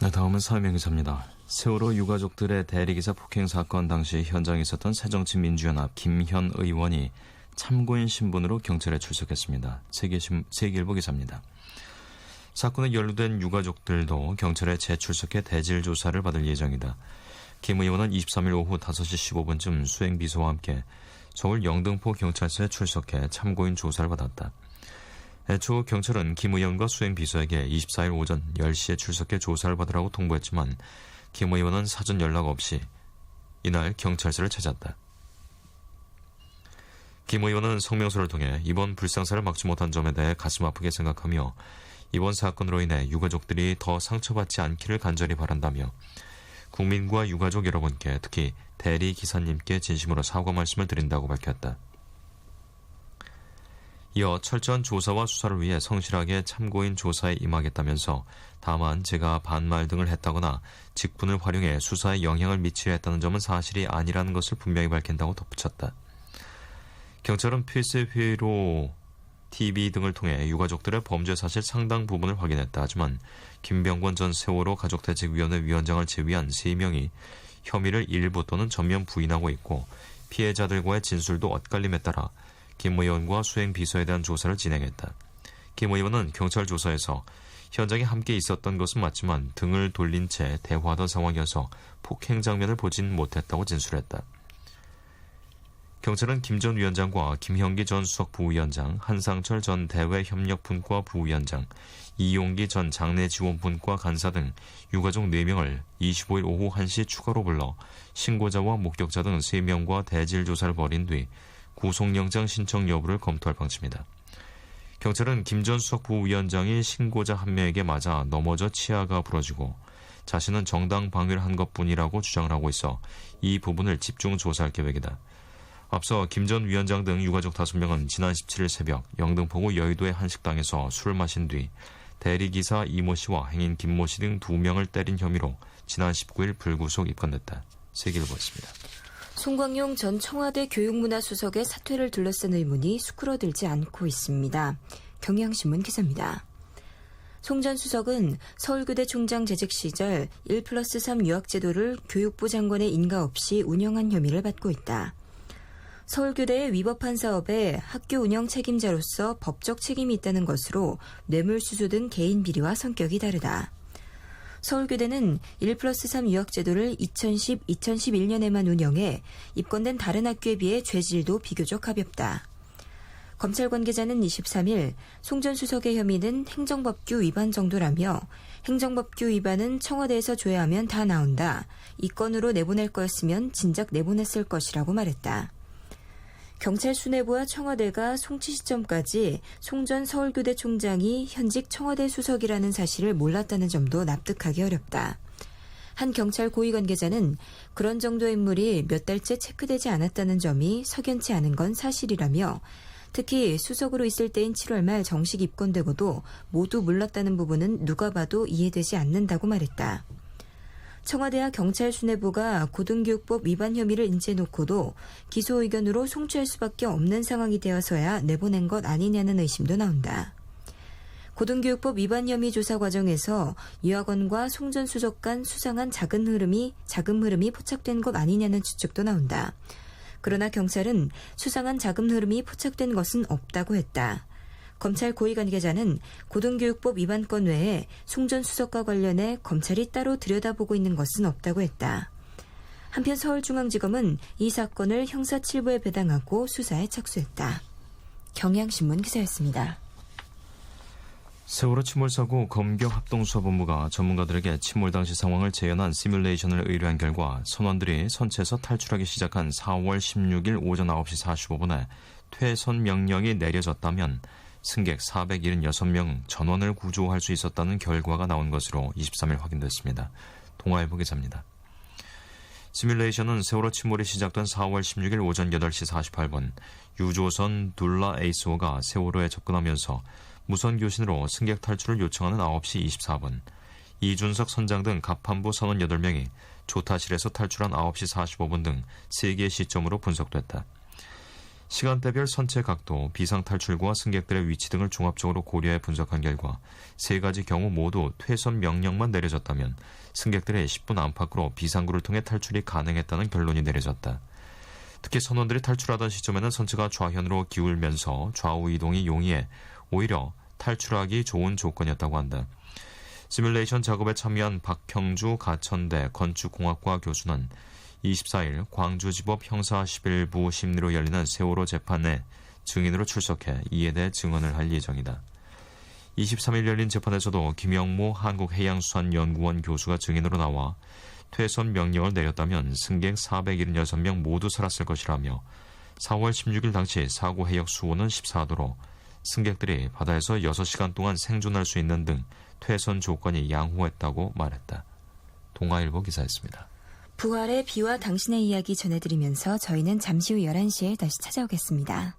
네, 다음은 사회명 기사입니다. 세월호 유가족들의 대리기사 폭행 사건 당시 현장에 있었던 새정치민주연합 김현 의원이 참고인 신분으로 경찰에 출석했습니다. 세계일보 기사입니다. 사건에 연루된 유가족들도 경찰에 재출석해 대질 조사를 받을 예정이다. 김 의원은 23일 오후 5시 15분쯤 수행비서와 함께 서울 영등포 경찰서에 출석해 참고인 조사를 받았다. 애초 경찰은 김 의원과 수행비서에게 24일 오전 10시에 출석해 조사를 받으라고 통보했지만 김 의원은 사전 연락 없이 이날 경찰서를 찾았다. 김 의원은 성명서를 통해 이번 불상사를 막지 못한 점에 대해 가슴 아프게 생각하며 이번 사건으로 인해 유가족들이 더 상처받지 않기를 간절히 바란다며 국민과 유가족 여러분께 특히 대리 기사님께 진심으로 사과 말씀을 드린다고 밝혔다. 이어 철저한 조사와 수사를 위해 성실하게 참고인 조사에 임하겠다면서 다만 제가 반말 등을 했다거나 직분을 활용해 수사에 영향을 미치려 했다는 점은 사실이 아니라는 것을 분명히 밝힌다고 덧붙였다. 경찰은 필수회의로 TV 등을 통해 유가족들의 범죄 사실 상당 부분을 확인했다. 하지만 김병권 전 세월호 가족대책위원회 위원장을 제외한 3명이 혐의를 일부 또는 전면 부인하고 있고 피해자들과의 진술도 엇갈림에 따라 김 의원과 수행비서에 대한 조사를 진행했다. 김 의원은 경찰 조사에서 현장에 함께 있었던 것은 맞지만 등을 돌린 채 대화하던 상황이어서 폭행 장면을 보진 못했다고 진술했다. 경찰은 김 전 위원장과 김형기 전 수석 부위원장, 한상철 전 대외협력분과 부위원장, 이용기 전 장례지원분과 간사 등 유가족 4명을 25일 오후 1시 추가로 불러 신고자와 목격자 등 3명과 대질 조사를 벌인 뒤 구속영장 신청 여부를 검토할 방침이다. 경찰은 김 전 수석 부위원장이 신고자 한 명에게 맞아 넘어져 치아가 부러지고 자신은 정당 방위를 한 것뿐이라고 주장을 하고 있어 이 부분을 집중 조사할 계획이다. 앞서 김 전 위원장 등 유가족 5명은 지난 17일 새벽 영등포구 여의도의 한 식당에서 술을 마신 뒤 대리기사 이모 씨와 행인 김모 씨 등 2명을 때린 혐의로 지난 19일 불구속 입건됐다. 세계일보였습니다. 송광용 전 청와대 교육문화수석의 사퇴를 둘러싼 의문이 수그러들지 않고 있습니다. 경향신문 기사입니다. 송 전 수석은 서울교대 총장 재직 시절 1+3 유학제도를 교육부 장관의 인가 없이 운영한 혐의를 받고 있다. 서울교대에 위법한 사업에 학교 운영 책임자로서 법적 책임이 있다는 것으로 뇌물수수 등 개인 비리와 성격이 다르다. 서울교대는 1+3 유학제도를 2010, 2011년에만 운영해 입건된 다른 학교에 비해 죄질도 비교적 가볍다. 검찰 관계자는 23일 송 전 수석의 혐의는 행정법규 위반 정도라며 행정법규 위반은 청와대에서 조회하면 다 나온다. 이 건으로 내보낼 거였으면 진작 내보냈을 것이라고 말했다. 경찰 수뇌부와 청와대가 송치 시점까지 송 전 서울교대 총장이 현직 청와대 수석이라는 사실을 몰랐다는 점도 납득하기 어렵다. 한 경찰 고위 관계자는 그런 정도의 인물이 몇 달째 체크되지 않았다는 점이 석연치 않은 건 사실이라며 특히 수석으로 있을 때인 7월 말 정식 입건되고도 모두 몰랐다는 부분은 누가 봐도 이해되지 않는다고 말했다. 청와대와 경찰 수뇌부가 고등교육법 위반 혐의를 인지해놓고도 기소 의견으로 송치할 수밖에 없는 상황이 되어서야 내보낸 것 아니냐는 의심도 나온다. 고등교육법 위반 혐의 조사 과정에서 유학원과 송 전 수석 간 수상한 자금 흐름이 포착된 것 아니냐는 추측도 나온다. 그러나 경찰은 수상한 자금 흐름이 포착된 것은 없다고 했다. 검찰 고위 관계자는 고등교육법 위반 건 외에 송 전 수석과 관련해 검찰이 따로 들여다보고 있는 것은 없다고 했다. 한편 서울중앙지검은 이 사건을 형사 7부에 배당하고 수사에 착수했다. 경향신문 기사였습니다. 세월호 침몰사고 검경합동수사본부가 전문가들에게 침몰 당시 상황을 재현한 시뮬레이션을 의뢰한 결과 선원들이 선체에서 탈출하기 시작한 4월 16일 오전 9시 45분에 퇴선 명령이 내려졌다면 승객 476명 전원을 구조할 수 있었다는 결과가 나온 것으로 23일 확인됐습니다. 동아일보 기사입니다. 시뮬레이션은 세월호 침몰이 시작된 4월 16일 오전 8시 48분 유조선 둘라 에이스호가 세월호에 접근하면서 무선 교신으로 승객 탈출을 요청하는 9시 24분 이준석 선장 등 갑판부 선원 8명이 조타실에서 탈출한 9시 45분 등 3개의 시점으로 분석됐다. 시간대별 선체 각도, 비상탈출구와 승객들의 위치 등을 종합적으로 고려해 분석한 결과 3가지 경우 모두 퇴선 명령만 내려졌다면 승객들의 10분 안팎으로 비상구를 통해 탈출이 가능했다는 결론이 내려졌다. 특히 선원들이 탈출하던 시점에는 선체가 좌현으로 기울면서 좌우 이동이 용이해 오히려 탈출하기 좋은 조건이었다고 한다. 시뮬레이션 작업에 참여한 박형주 가천대 건축공학과 교수는 24일 광주지법 형사 11부 심리로 열리는 세월호 재판에 증인으로 출석해 이에 대해 증언을 할 예정이다. 23일 열린 재판에서도 김영모 한국해양수산연구원 교수가 증인으로 나와 퇴선 명령을 내렸다면 승객 476명 모두 살았을 것이라며 4월 16일 당시 사고 해역 수온은 14도로 승객들이 바다에서 6시간 동안 생존할 수 있는 등 퇴선 조건이 양호했다고 말했다. 동아일보 기사였습니다. 부활의 비와 당신의 이야기 전해드리면서 저희는 잠시 후 11시에 다시 찾아오겠습니다.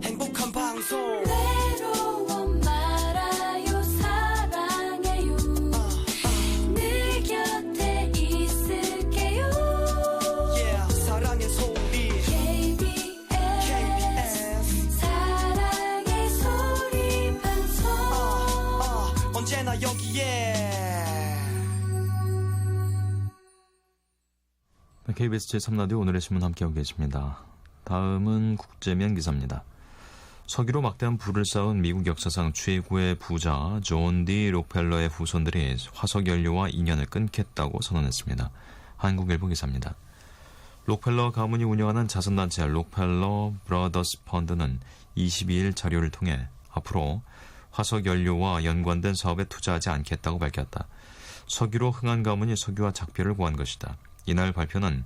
행복한 방송 외로워 말아요 사랑해요 늘 곁에 있을게요 yeah, 사랑의 소리 KBS 사랑의 소리 방송 언제나 여기에 KBS 제3라디오 오늘의 신문 함께하고 계십니다. 다음은 국제면 기사입니다. 석유로 막대한 부를 쌓은 미국 역사상 최고의 부자 존 D 록펠러의 후손들이 화석연료와 인연을 끊겠다고 선언했습니다. 한국일보 기사입니다. 록펠러 가문이 운영하는 자선단체 록펠러 브라더스 펀드는 22일 자료를 통해 앞으로 화석연료와 연관된 사업에 투자하지 않겠다고 밝혔다. 석유로 흥한 가문이 석유와 작별을 고한 것이다. 이날 발표는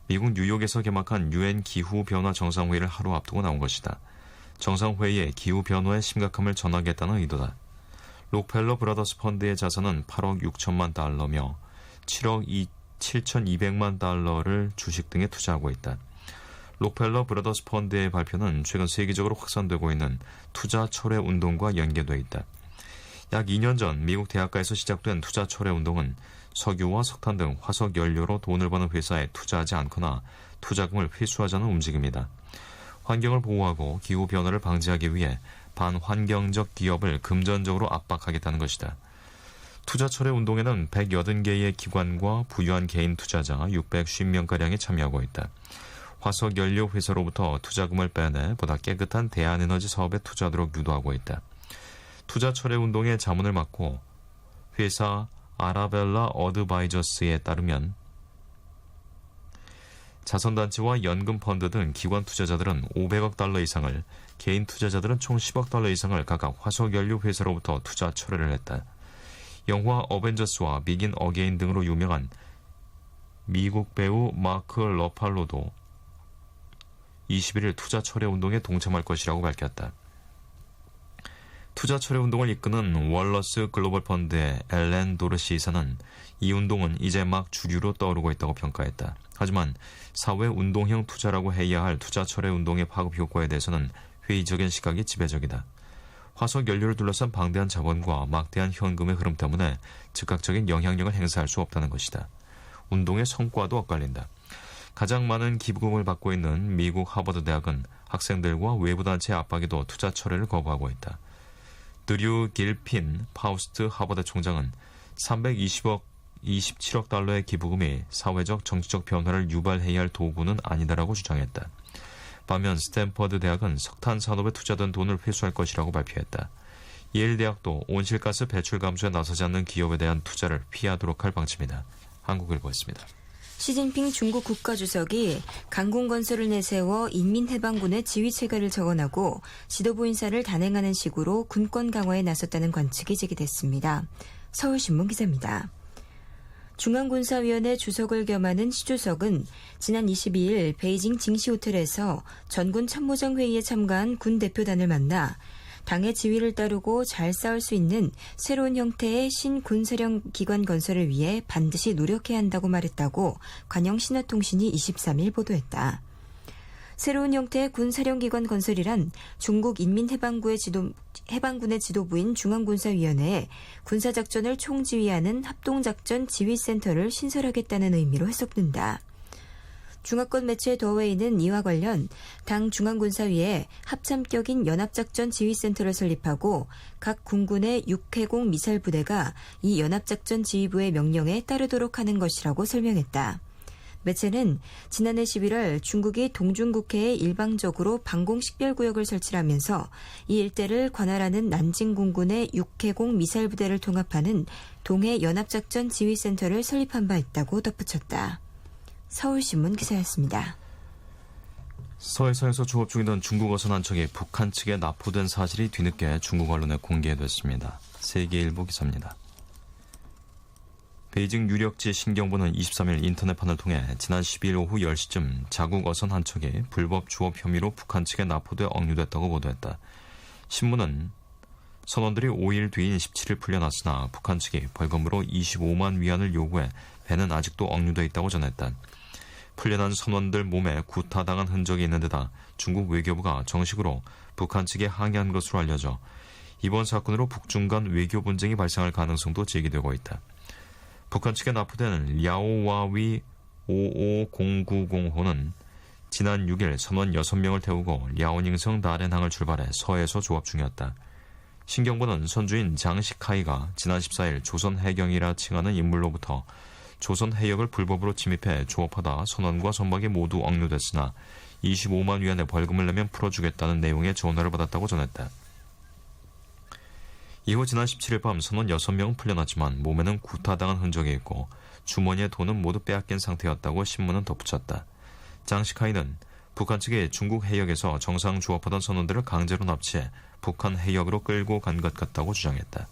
미국 뉴욕에서 개막한 유엔 기후변화 정상회의를 하루 앞두고 나온 것이다. 정상회의에 기후변화의 심각함을 전하겠다는 의도다. 록펠러 브라더스 펀드의 자산은 8억 6천만 달러며 7억 7,200만 달러를 주식 등에 투자하고 있다. 록펠러 브라더스 펀드의 발표는 최근 세계적으로 확산되고 있는 투자 철회 운동과 연계되어 있다. 약 2년 전 미국 대학가에서 시작된 투자 철회 운동은 석유와 석탄 등 화석 연료로 돈을 버는 회사에 투자하지 않거나 투자금을 회수하자는 움직임이다. 환경을 보호하고 기후변화를 방지하기 위해 반환경적 기업을 금전적으로 압박하겠다는 것이다. 투자 철회 운동에는 180개의 기관과 부유한 개인 투자자 650명가량이 참여하고 있다. 화석 연료 회사로부터 투자금을 빼내 보다 깨끗한 대한에너지 사업에 투자하도록 유도하고 있다. 투자 철회 운동의 자문을 맡고 회사 아라벨라 어드바이저스에 따르면 자선단체와 연금펀드 등 기관 투자자들은 500억 달러 이상을, 개인 투자자들은 총 10억 달러 이상을 각각 화석연료 회사로부터 투자 철회를 했다. 영화 어벤져스와 비긴 어게인 등으로 유명한 미국 배우 마크 러팔로도 21일 투자 철회 운동에 동참할 것이라고 밝혔다. 투자 철회 운동을 이끄는 월러스 글로벌 펀드의 엘렌 도르시 이사는 이 운동은 이제 막 주류로 떠오르고 있다고 평가했다. 하지만 사회 운동형 투자라고 해야 할 투자 철회 운동의 파급 효과에 대해서는 회의적인 시각이 지배적이다. 화석 연료를 둘러싼 방대한 자본과 막대한 현금의 흐름 때문에 즉각적인 영향력을 행사할 수 없다는 것이다. 운동의 성과도 엇갈린다. 가장 많은 기부금을 받고 있는 미국 하버드 대학은 학생들과 외부 단체의 압박에도 투자 철회를 거부하고 있다. 드류 길핀 파우스트 하버드 총장은 320억 27억 달러의 기부금이 사회적 정치적 변화를 유발해야 할 도구는 아니다라고 주장했다. 반면 스탠퍼드 대학은 석탄 산업에 투자된 돈을 회수할 것이라고 발표했다. 예일 대학도 온실가스 배출 감소에 나서지 않는 기업에 대한 투자를 피하도록 할 방침이다. 한국일보였습니다. 시진핑 중국 국가주석이 강공 건설을 내세워 인민해방군의 지휘 체계를 적어나고 지도부 인사를 단행하는 식으로 군권 강화에 나섰다는 관측이 제기됐습니다. 서울신문 기자입니다. 중앙군사위원회 주석을 겸하는 시 주석은 지난 22일 베이징 징시호텔에서 전군 참모장 회의에 참가한 군 대표단을 만나 당의 지휘를 따르고 잘 싸울 수 있는 새로운 형태의 신군사령 기관 건설을 위해 반드시 노력해야 한다고 말했다고 관영 신화통신이 23일 보도했다. 새로운 형태의 군사령기관 건설이란 중국 인민해방군의 지도부인 중앙군사위원회에 군사작전을 총지휘하는 합동작전 지휘센터를 신설하겠다는 의미로 해석된다. 중화권 매체 더웨이는 이와 관련 당 중앙군사위에 합참격인 연합작전 지휘센터를 설립하고 각 군군의 6회공 미사일 부대가 이 연합작전 지휘부의 명령에 따르도록 하는 것이라고 설명했다. 매체는 지난해 11월 중국이 동중국해에 일방적으로 방공식별구역을 설치하면서 이 일대를 관할하는 난징공군의 6회공 미사일 부대를 통합하는 동해 연합작전 지휘센터를 설립한 바 있다고 덧붙였다. 서울신문 기사였습니다. 서해상에서 조업 중이던 중국 어선 한 척이 북한 측에 납포된 사실이 뒤늦게 중국 언론에 공개됐습니다. 세계일보 기사입니다. 베이징 유력지 신경보는 23일 인터넷판을 통해 지난 12일 오후 10시쯤 자국 어선 한 척이 불법 조업 혐의로 북한 측에 납포돼 억류됐다고 보도했다. 신문은 선원들이 5일 뒤인 17일 풀려났으나 북한 측이 벌금으로 25만 위안을 요구해 배는 아직도 억류돼 있다고 전했다. 풀려난 선원들 몸에 구타당한 흔적이 있는 데다 중국 외교부가 정식으로 북한 측에 항의한 것으로 알려져 이번 사건으로 북중 간 외교 분쟁이 발생할 가능성도 제기되고 있다. 북한 측에 납부된 랴오와위 55090호는 지난 6일 선원 6명을 태우고 랴오닝성 다롄항을 출발해 서해에서 조업 중이었다. 신경부는 선주인 장시카이가 지난 14일 조선 해경이라 칭하는 인물로부터 조선 해역을 불법으로 침입해 조업하다 선원과 선박이 모두 억류됐으나 25만 위안의 벌금을 내면 풀어주겠다는 내용의 전화를 받았다고 전했다. 이후 지난 17일 밤 선원 6명은 풀려났지만 몸에는 구타당한 흔적이 있고 주머니의 돈은 모두 빼앗긴 상태였다고 신문은 덧붙였다. 장시카이는 북한 측이 중국 해역에서 정상 조업하던 선원들을 강제로 납치해 북한 해역으로 끌고 간 것 같다고 주장했다.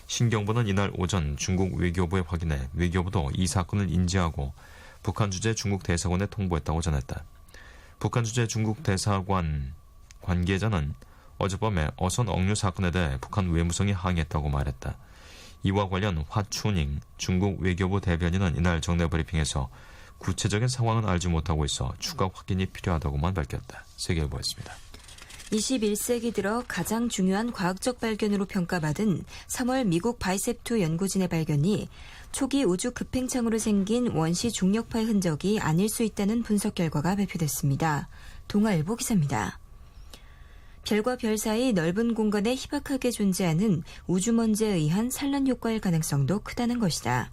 신경부는 이날 오전 중국 외교부에 확인해 외교부도 이 사건을 인지하고 북한 주재 중국 대사관에 통보했다고 전했다. 북한 주재 중국 대사관 관계자는 어젯밤에 어선 억류 사건에 대해 북한 외무성이 항의했다고 말했다. 이와 관련 화추닝 중국 외교부 대변인은 이날 정례 브리핑에서 구체적인 상황은 알지 못하고 있어 추가 확인이 필요하다고만 밝혔다. 세계일보였습니다. 21세기 들어 가장 중요한 과학적 발견으로 평가받은 3월 미국 바이셉2 연구진의 발견이 초기 우주 급행창으로 생긴 원시 중력파의 흔적이 아닐 수 있다는 분석 결과가 발표됐습니다. 동아일보 기사입니다. 별과 별 사이 넓은 공간에 희박하게 존재하는 우주먼지에 의한 산란 효과일 가능성도 크다는 것이다.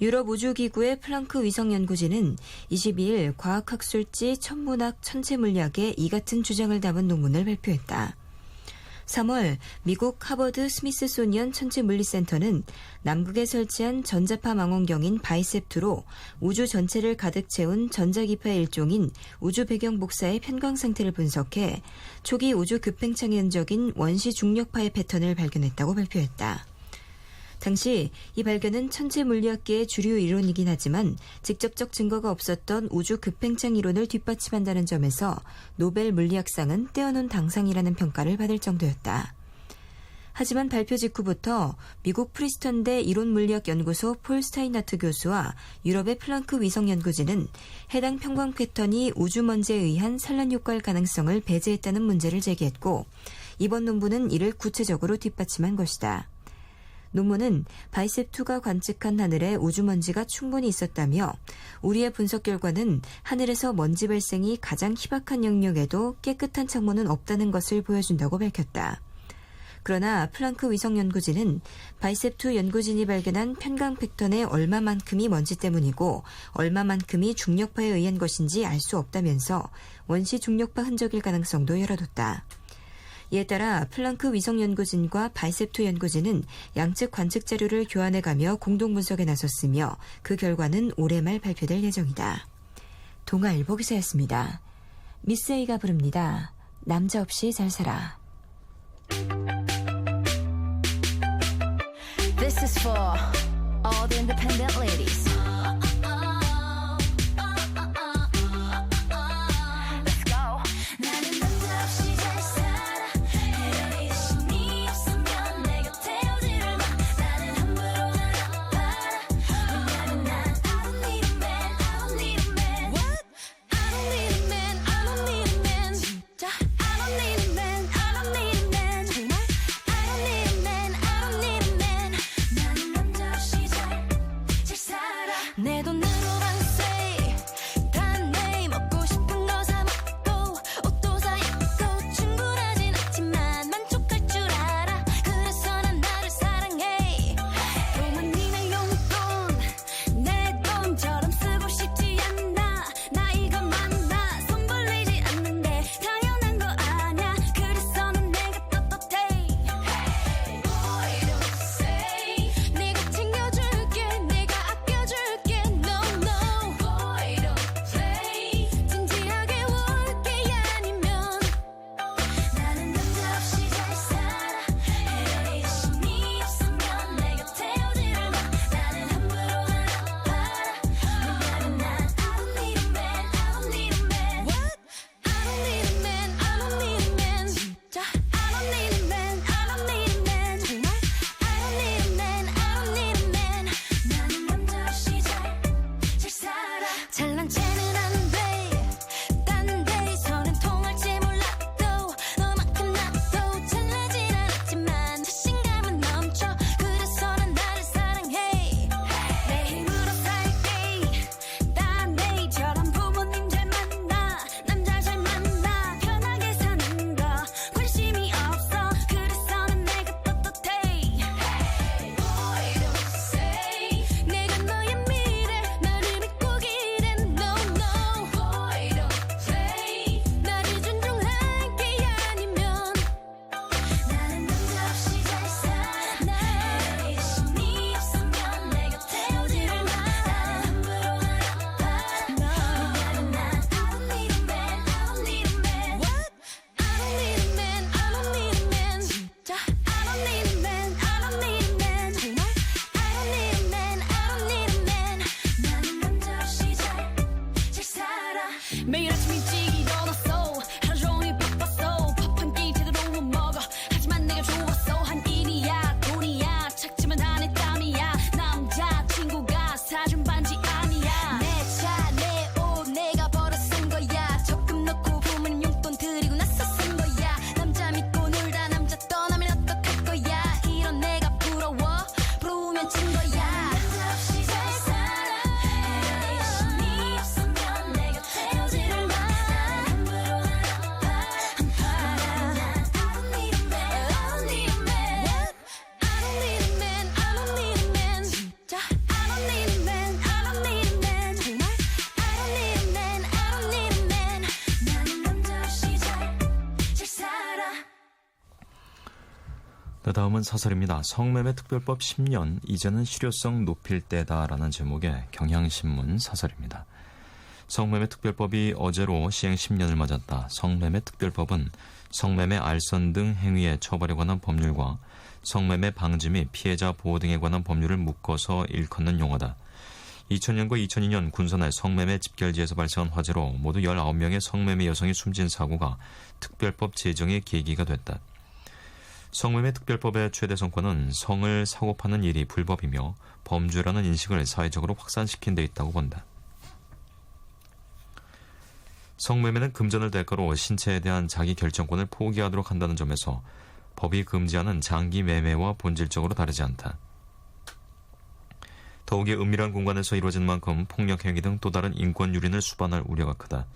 유럽 우주기구의 플랑크 위성연구진은 22일 과학학술지 천문학 천체물리학에 이 같은 주장을 담은 논문을 발표했다. 3월 미국 하버드 스미스소니언 천체물리센터는 남극에 설치한 전자파 망원경인 바이셉2로 우주 전체를 가득 채운 전자기파의 일종인 우주 배경 복사의 편광 상태를 분석해 초기 우주 급행창의 흔적인 원시 중력파의 패턴을 발견했다고 발표했다. 당시 이 발견은 천체 물리학계의 주류 이론이긴 하지만 직접적 증거가 없었던 우주 급행창 이론을 뒷받침한다는 점에서 노벨 물리학상은 떼어놓은 당상이라는 평가를 받을 정도였다. 하지만 발표 직후부터 미국 프리스턴대 이론물리학연구소 폴 스타인하트 교수와 유럽의 플랑크 위성연구진은 해당 평광 패턴이 우주먼지에 의한 산란 효과일 가능성을 배제했다는 문제를 제기했고 이번 논문은 이를 구체적으로 뒷받침한 것이다. 논문은 바이셉2가 관측한 하늘에 우주먼지가 충분히 있었다며 우리의 분석 결과는 하늘에서 먼지 발생이 가장 희박한 영역에도 깨끗한 창문은 없다는 것을 보여준다고 밝혔다. 그러나 플랑크 위성연구진은 바이셉2 연구진이 발견한 편광 패턴의 얼마만큼이 먼지 때문이고 얼마만큼이 중력파에 의한 것인지 알 수 없다면서 원시 중력파 흔적일 가능성도 열어뒀다. 이에 따라 플랑크 위성연구진과 바이셉2 연구진은 양측 관측 자료를 교환해가며 공동 분석에 나섰으며 그 결과는 올해 말 발표될 예정이다. 동아일보 기사였습니다. 미스 A가 부릅니다. 남자 없이 잘 살아. This is for all the independent ladies. Let's go. 나는 남자 없이 잘 살아. 헤어질 신이 없으면 내 곁에 오지를 마. 나는 함부로 날 아파라. 왜냐면 난 I don't need a man, I don't need a man. What? I don't need a man, I don't need a man. 진짜? I don't need a man, I don't need a man. 정말? I don't need a man, I don't need a man. 나는 남자 없이 잘 살아. 내 돈으로 방세 단내 먹고 싶은 거 사 먹고 옷도 사 입고 충분하진 않지만 만족할 줄 알아. 그래서 난 나를 사랑해. 부모님의 용돈 내 돈처럼 쓰고 싶지 않나. 나 이거 맞나 손 벌리지 않는데 당연한 거 아냐. 그래서 난 내가 떳떳해. Boy don't say. 내가 챙겨줄게 내가 아껴줄게. No 네, 다음은 사설입니다. 성매매 특별법 10년, 이제는 실효성 높일 때다라는 제목의 경향신문 사설입니다. 성매매 특별법이 어제로 시행 10년을 맞았다. 성매매 특별법은 성매매 알선 등 행위의 처벌에 관한 법률과 성매매 방지 및 피해자 보호 등에 관한 법률을 묶어서 일컫는 용어다. 2000년과 2002년 군산의 성매매 집결지에서 발생한 화재로 모두 19명의 성매매 여성이 숨진 사고가 특별법 제정의 계기가 됐다. 성매매 특별법의 최대 성과는 성을 사고 파는 일이 불법이며 범죄라는 인식을 사회적으로 확산시킨 데 있다고 본다. 성매매는 금전을 대가로 신체에 대한 자기 결정권을 포기하도록 한다는 점에서 법이 금지하는 장기 매매와 본질적으로 다르지 않다. 더욱이 은밀한 공간에서 이루어진 만큼 폭력 행위 등 또 다른 인권 유린을 수반할 우려가 크다.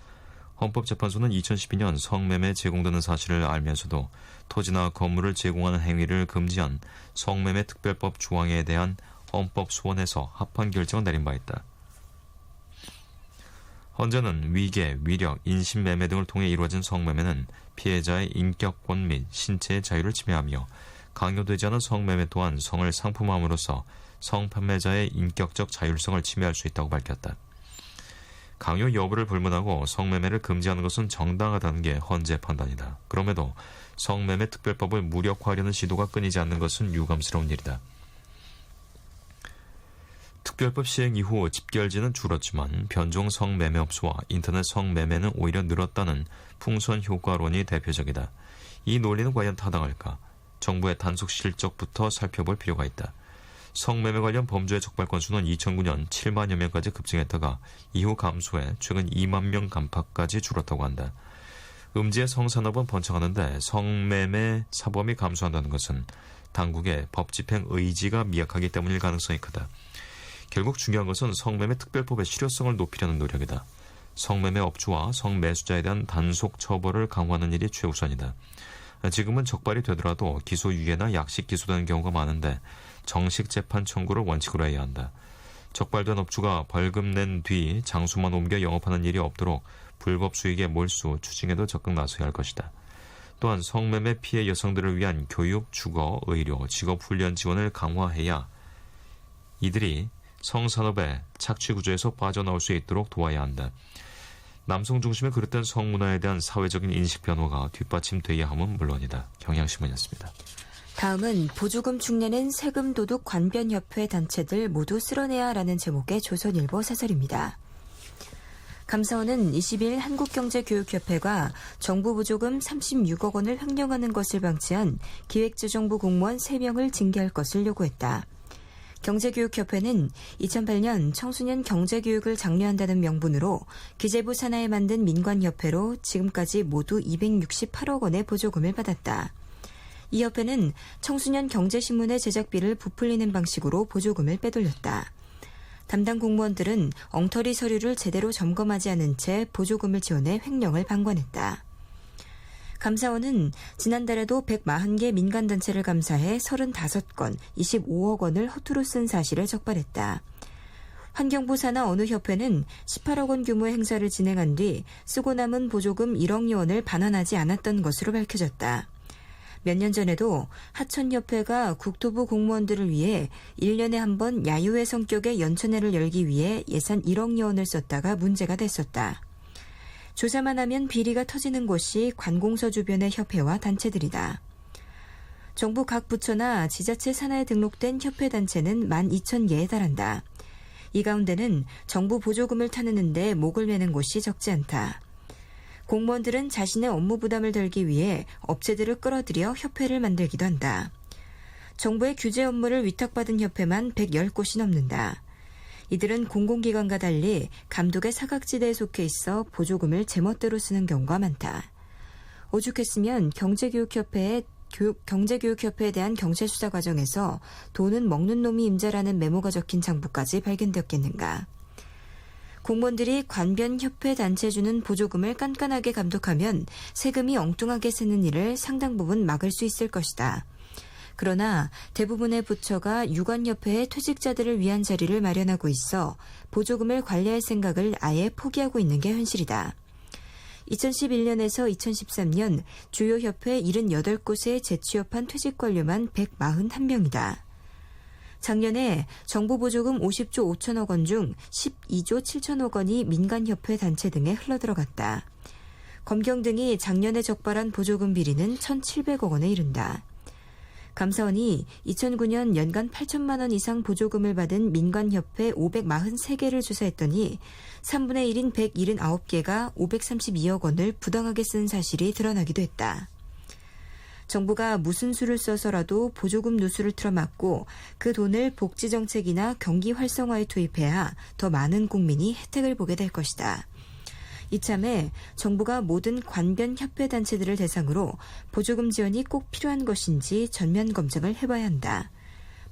헌법재판소는 2012년 성매매 제공되는 사실을 알면서도 토지나 건물을 제공하는 행위를 금지한 성매매 특별법 조항에 대한 헌법 소원에서 합헌 결정을 내린 바 있다. 헌재는 위계, 위력, 인신매매 등을 통해 이루어진 성매매는 피해자의 인격권 및 신체의 자유를 침해하며 강요되지 않은 성매매 또한 성을 상품함으로써 성판매자의 인격적 자율성을 침해할 수 있다고 밝혔다. 강요 여부를 불문하고 성매매를 금지하는 것은 정당하다는 게 헌재 판단이다. 그럼에도 성매매 특별법을 무력화하려는 시도가 끊이지 않는 것은 유감스러운 일이다. 특별법 시행 이후 집결지는 줄었지만 변종 성매매업소와 인터넷 성매매는 오히려 늘었다는 풍선 효과론이 대표적이다. 이 논리는 과연 타당할까? 정부의 단속 실적부터 살펴볼 필요가 있다. 성매매 관련 범죄의 적발 건수는 2009년 7만여 명까지 급증했다가 이후 감소해 최근 2만 명 간파까지 줄었다고 한다. 음지의 성산업은 번창하는데 성매매 사범이 감소한다는 것은 당국의 법 집행 의지가 미약하기 때문일 가능성이 크다. 결국 중요한 것은 성매매 특별법의 실효성을 높이려는 노력이다. 성매매 업주와 성매수자에 대한 단속 처벌을 강화하는 일이 최우선이다. 지금은 적발이 되더라도 기소유예나 약식 기소되는 경우가 많은데 정식 재판 청구를 원칙으로 해야 한다. 적발된 업주가 벌금 낸 뒤 장소만 옮겨 영업하는 일이 없도록 불법 수익의 몰수, 추징에도 적극 나서야 할 것이다. 또한 성매매 피해 여성들을 위한 교육, 주거, 의료, 직업훈련 지원을 강화해야 이들이 성산업의 착취구조에서 빠져나올 수 있도록 도와야 한다. 남성 중심의 그릇된 성문화에 대한 사회적인 인식 변화가 뒷받침돼야 함은 물론이다. 경향신문이었습니다. 다음은 보조금 축내는 세금 도둑 관변협회 단체들 모두 쓸어내야 라는 제목의 조선일보 사설입니다. 감사원은 20일 한국경제교육협회가 정부 보조금 36억 원을 횡령하는 것을 방치한 기획재정부 공무원 3명을 징계할 것을 요구했다. 경제교육협회는 2008년 청소년 경제교육을 장려한다는 명분으로 기재부 산하에 만든 민관협회로 지금까지 모두 268억 원의 보조금을 받았다. 이 협회는 청소년 경제신문의 제작비를 부풀리는 방식으로 보조금을 빼돌렸다. 담당 공무원들은 엉터리 서류를 제대로 점검하지 않은 채 보조금을 지원해 횡령을 방관했다. 감사원은 지난달에도 140개 민간단체를 감사해 35건 25억 원을 허투루 쓴 사실을 적발했다. 환경부 산하 어느 협회는 18억 원 규모의 행사를 진행한 뒤 쓰고 남은 보조금 1억여 원을 반환하지 않았던 것으로 밝혀졌다. 몇 년 전에도 하천협회가 국토부 공무원들을 위해 1년에 한 번 야유회 성격의 연천회를 열기 위해 예산 1억여 원을 썼다가 문제가 됐었다. 조사만 하면 비리가 터지는 곳이 관공서 주변의 협회와 단체들이다. 정부 각 부처나 지자체 산하에 등록된 협회 단체는 12,000개에 달한다. 이 가운데는 정부 보조금을 타내는데 목을 매는 곳이 적지 않다. 공무원들은 자신의 업무 부담을 덜기 위해 업체들을 끌어들여 협회를 만들기도 한다. 정부의 규제 업무를 위탁받은 협회만 110곳이 넘는다. 이들은 공공기관과 달리 감독의 사각지대에 속해 있어 보조금을 제멋대로 쓰는 경우가 많다. 오죽했으면 경제교육협회에 대한 경찰수사 과정에서 돈은 먹는 놈이 임자라는 메모가 적힌 장부까지 발견되었겠는가. 공무원들이 관변협회 단체 주는 보조금을 깐깐하게 감독하면 세금이 엉뚱하게 쓰는 일을 상당 부분 막을 수 있을 것이다. 그러나 대부분의 부처가 유관협회의 퇴직자들을 위한 자리를 마련하고 있어 보조금을 관리할 생각을 아예 포기하고 있는 게 현실이다. 2011년에서 2013년 주요 협회 78곳에 재취업한 퇴직관료만 141명이다. 작년에 정부 보조금 50조 5천억 원 중 12조 7천억 원이 민간협회 단체 등에 흘러들어갔다. 검경 등이 작년에 적발한 보조금 비리는 1,700억 원에 이른다. 감사원이 2009년 연간 8천만 원 이상 보조금을 받은 민간협회 543개를 조사했더니 3분의 1인 179개가 532억 원을 부당하게 쓴 사실이 드러나기도 했다. 정부가 무슨 수를 써서라도 보조금 누수를 틀어막고 그 돈을 복지정책이나 경기 활성화에 투입해야 더 많은 국민이 혜택을 보게 될 것이다. 이참에 정부가 모든 관변 협회단체들을 대상으로 보조금 지원이 꼭 필요한 것인지 전면 검증을 해봐야 한다.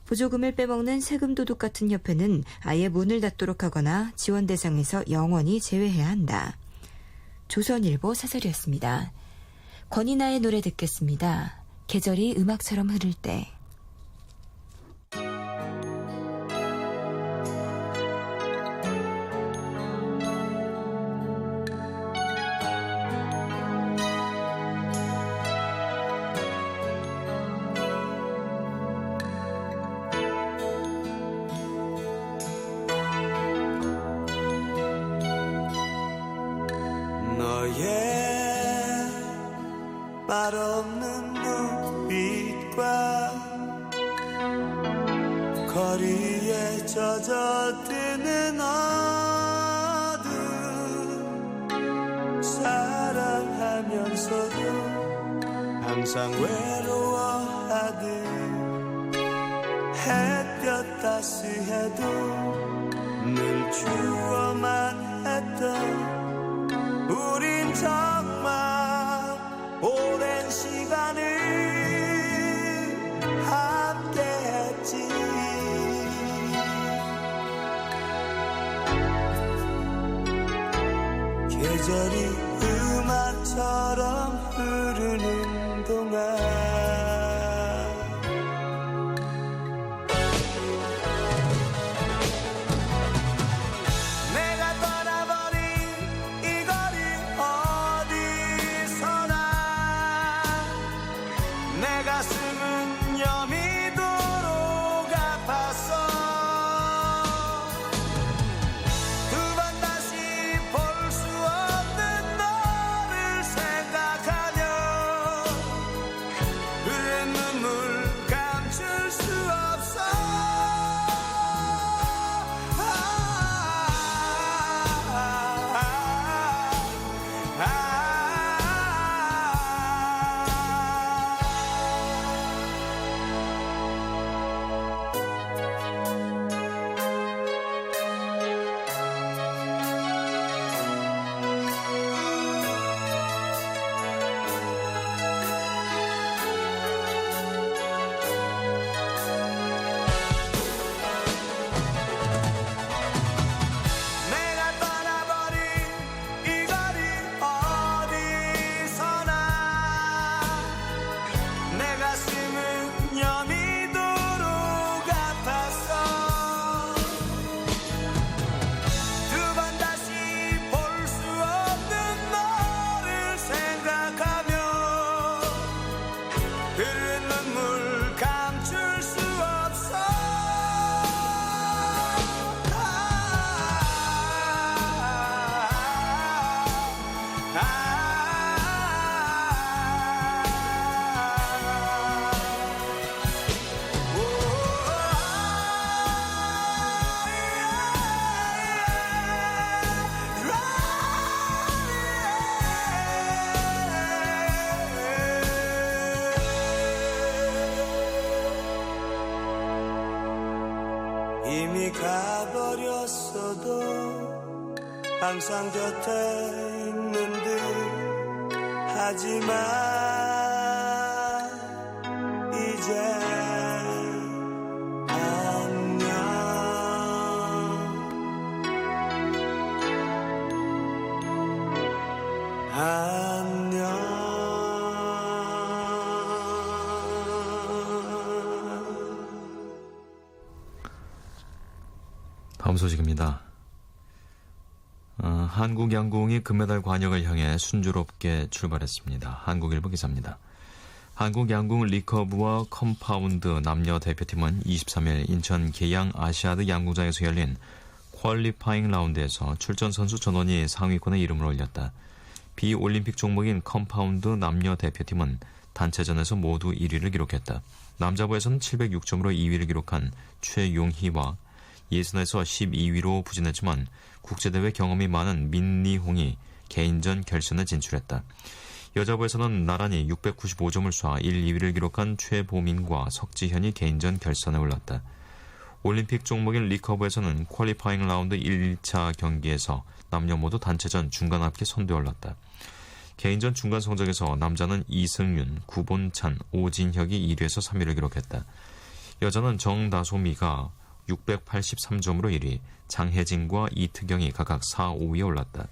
보조금을 빼먹는 세금 도둑 같은 협회는 아예 문을 닫도록 하거나 지원 대상에서 영원히 제외해야 한다. 조선일보 사설이었습니다. 권이나의 노래 듣겠습니다. 계절이 음악처럼 흐를 때. 너의 말없는 눈빛과 거리에 젖어드는 어둠 사랑하면서도 항상 외로워하듯 햇볕 따스해도 늘 추워만 했던 우린 정말 오랜 시간을 함께했지. 계절이 음악처럼 흐르는 동안 가슴은 여미도록 아팠어. 두 번 다시 볼 수 없는 너를 생각하며 흐른 눈물 감출 수 없어. 이미 가버렸어도 항상 곁에 있는 듯 하지만 이제 안녕. 안녕. 다음 소식입니다. 한국 양궁이 금메달 관역을 향해 순조롭게 출발했습니다. 한국일보 기사입니다. 한국 양궁 리커브와 컴파운드 남녀 대표팀은 23일 인천 계양 아시아드 양궁장에서 열린 퀄리파잉 라운드에서 출전 선수 전원이 상위권에 이름을 올렸다. 비올림픽 종목인 컴파운드 남녀 대표팀은 단체전에서 모두 1위를 기록했다. 남자부에서는 706점으로 2위를 기록한 최용희와 예선에서 12위로 부진했지만 국제대회 경험이 많은 민니홍이 개인전 결선에 진출했다. 여자부에서는 나란히 695점을 쏴 1, 2위를 기록한 최보민과 석지현이 개인전 결선에 올랐다. 올림픽 종목인 리커브에서는 퀄리파잉 라운드 1차 경기에서 남녀 모두 단체전 중간 합계 선두에 올랐다. 개인전 중간 성적에서 남자는 이승윤, 구본찬, 오진혁이 1위에서 3위를 기록했다. 여자는 정다소미가 683점으로 1위, 장혜진과 이트경이 각각 4, 5위에 올랐다.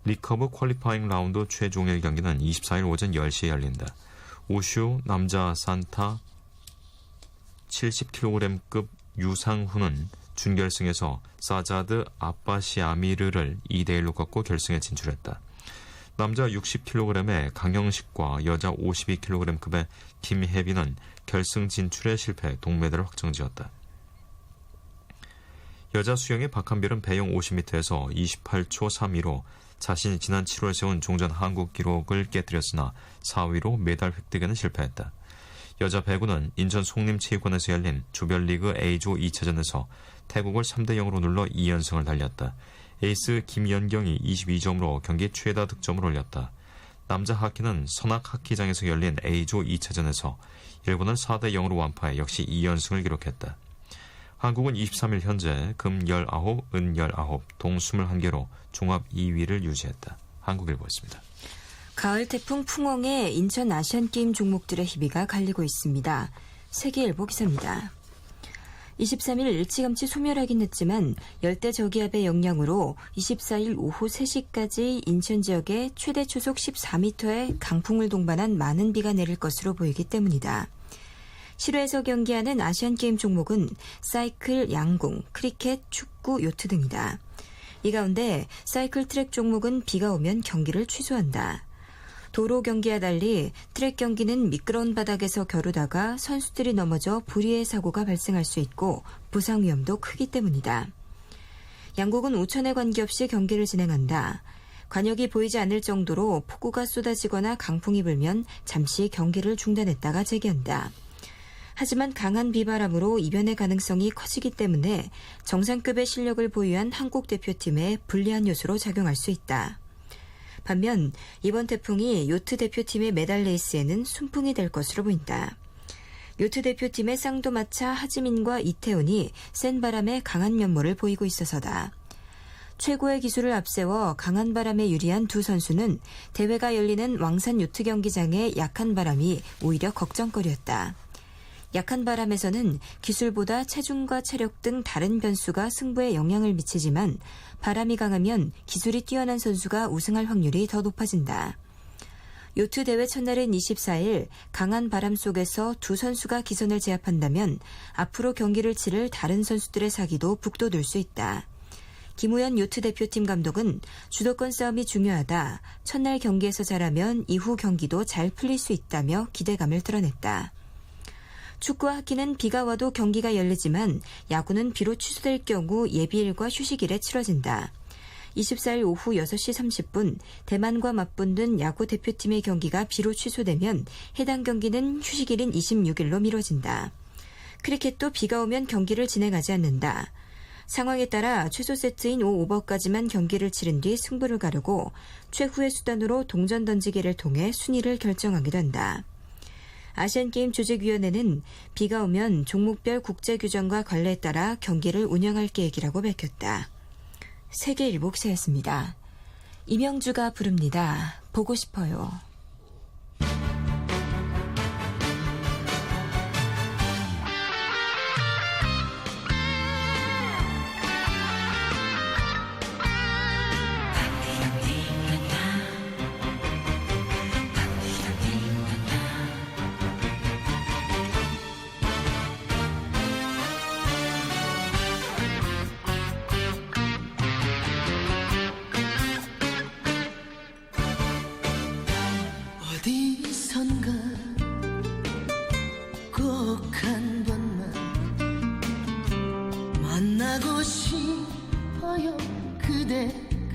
리커브 퀄리파잉 라운드 최종일 경기는 24일 오전 10시에 열린다. 우슈 남자 산타 70kg급 유상훈은 준결승에서 사자드 아빠시아미르를 2대1로 꺾고 결승에 진출했다. 남자 60kg의 강영식과 여자 52kg급의 김혜빈은 결승 진출에 실패 동메달을 확정지었다. 여자 수영의 박한별은 배영 50m에서 28초 3위로 자신이 지난 7월 세운 종전 한국 기록을 깨뜨렸으나 4위로 메달 획득에는 실패했다. 여자 배구는 인천 송림체육관에서 열린 조별리그 A조 2차전에서 태국을 3대0으로 눌러 2연승을 달렸다. 에이스 김연경이 22점으로 경기 최다 득점을 올렸다. 남자 하키는 선악하키장에서 열린 A조 2차전에서 일본을 4대0으로 완파해 역시 2연승을 기록했다. 한국은 23일 현재 금 19, 은 19, 동 21개로 종합 2위를 유지했다. 한국일보였습니다. 가을 태풍 풍엉에 인천 아시안게임 종목들의 희비가 갈리고 있습니다. 세계일보 기사입니다. 23일 일찌감치 소멸하긴 했지만 열대 저기압의 영향으로 24일 오후 3시까지 인천 지역에 최대 초속 14m의 강풍을 동반한 많은 비가 내릴 것으로 보이기 때문이다. 실외에서 경기하는 아시안게임 종목은 사이클, 양궁, 크리켓, 축구, 요트 등이다. 이 가운데 사이클 트랙 종목은 비가 오면 경기를 취소한다. 도로 경기와 달리 트랙 경기는 미끄러운 바닥에서 겨루다가 선수들이 넘어져 불의의 사고가 발생할 수 있고 부상 위험도 크기 때문이다. 양궁은 오천에 관계없이 경기를 진행한다. 관역이 보이지 않을 정도로 폭우가 쏟아지거나 강풍이 불면 잠시 경기를 중단했다가 재개한다. 하지만 강한 비바람으로 이변의 가능성이 커지기 때문에 정상급의 실력을 보유한 한국 대표팀에 불리한 요소로 작용할 수 있다. 반면 이번 태풍이 요트 대표팀의 메달 레이스에는 순풍이 될 것으로 보인다. 요트 대표팀의 쌍도마차 하지민과 이태훈이 센 바람에 강한 면모를 보이고 있어서다. 최고의 기술을 앞세워 강한 바람에 유리한 두 선수는 대회가 열리는 왕산 요트 경기장의 약한 바람이 오히려 걱정거리였다. 약한 바람에서는 기술보다 체중과 체력 등 다른 변수가 승부에 영향을 미치지만 바람이 강하면 기술이 뛰어난 선수가 우승할 확률이 더 높아진다. 요트 대회 첫날인 24일 강한 바람 속에서 두 선수가 기선을 제압한다면 앞으로 경기를 치를 다른 선수들의 사기도 북돋을 수 있다. 김우현 요트 대표팀 감독은 주도권 싸움이 중요하다. 첫날 경기에서 잘하면 이후 경기도 잘 풀릴 수 있다며 기대감을 드러냈다. 축구와 하키는 비가 와도 경기가 열리지만 야구는 비로 취소될 경우 예비일과 휴식일에 치러진다. 24일 오후 6시 30분 대만과 맞붙는 야구 대표팀의 경기가 비로 취소되면 해당 경기는 휴식일인 26일로 미뤄진다. 크리켓도 비가 오면 경기를 진행하지 않는다. 상황에 따라 최소 세트인 5오버까지만 경기를 치른 뒤 승부를 가르고 최후의 수단으로 동전 던지기를 통해 순위를 결정하기도 한다. 아시안게임 조직위원회는 비가 오면 종목별 국제규정과 관례에 따라 경기를 운영할 계획이라고 밝혔다. 세계일보 기사였습니다. 이명주가 부릅니다. 보고 싶어요.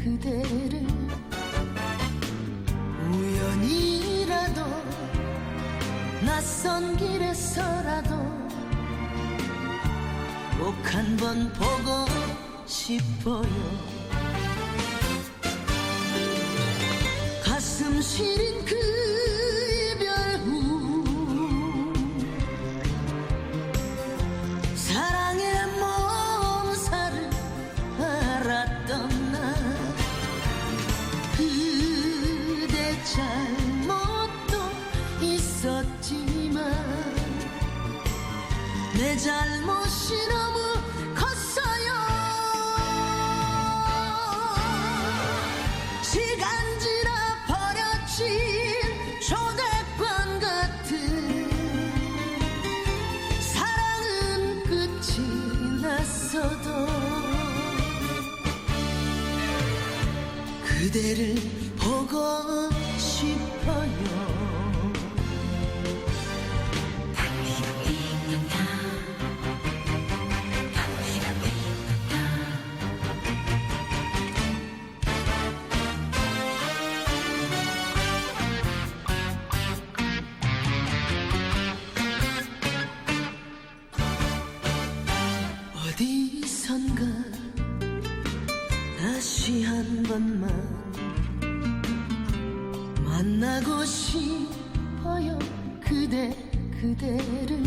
그대를 우연이라도 낯선 길에서라도 꼭 한번 보고 싶어요. 가슴 시린 그 이별 후 사랑의 몸살을 알았던 날 그대 잘못도 있었지만 내 잘못이 너무 컸어요. 시간 지나 버려진 초대권 같은 사랑은 끝이 났어도 그대를 보고 싶어요. 어디선가 다시 한 번만 만나고 싶어요. 그대를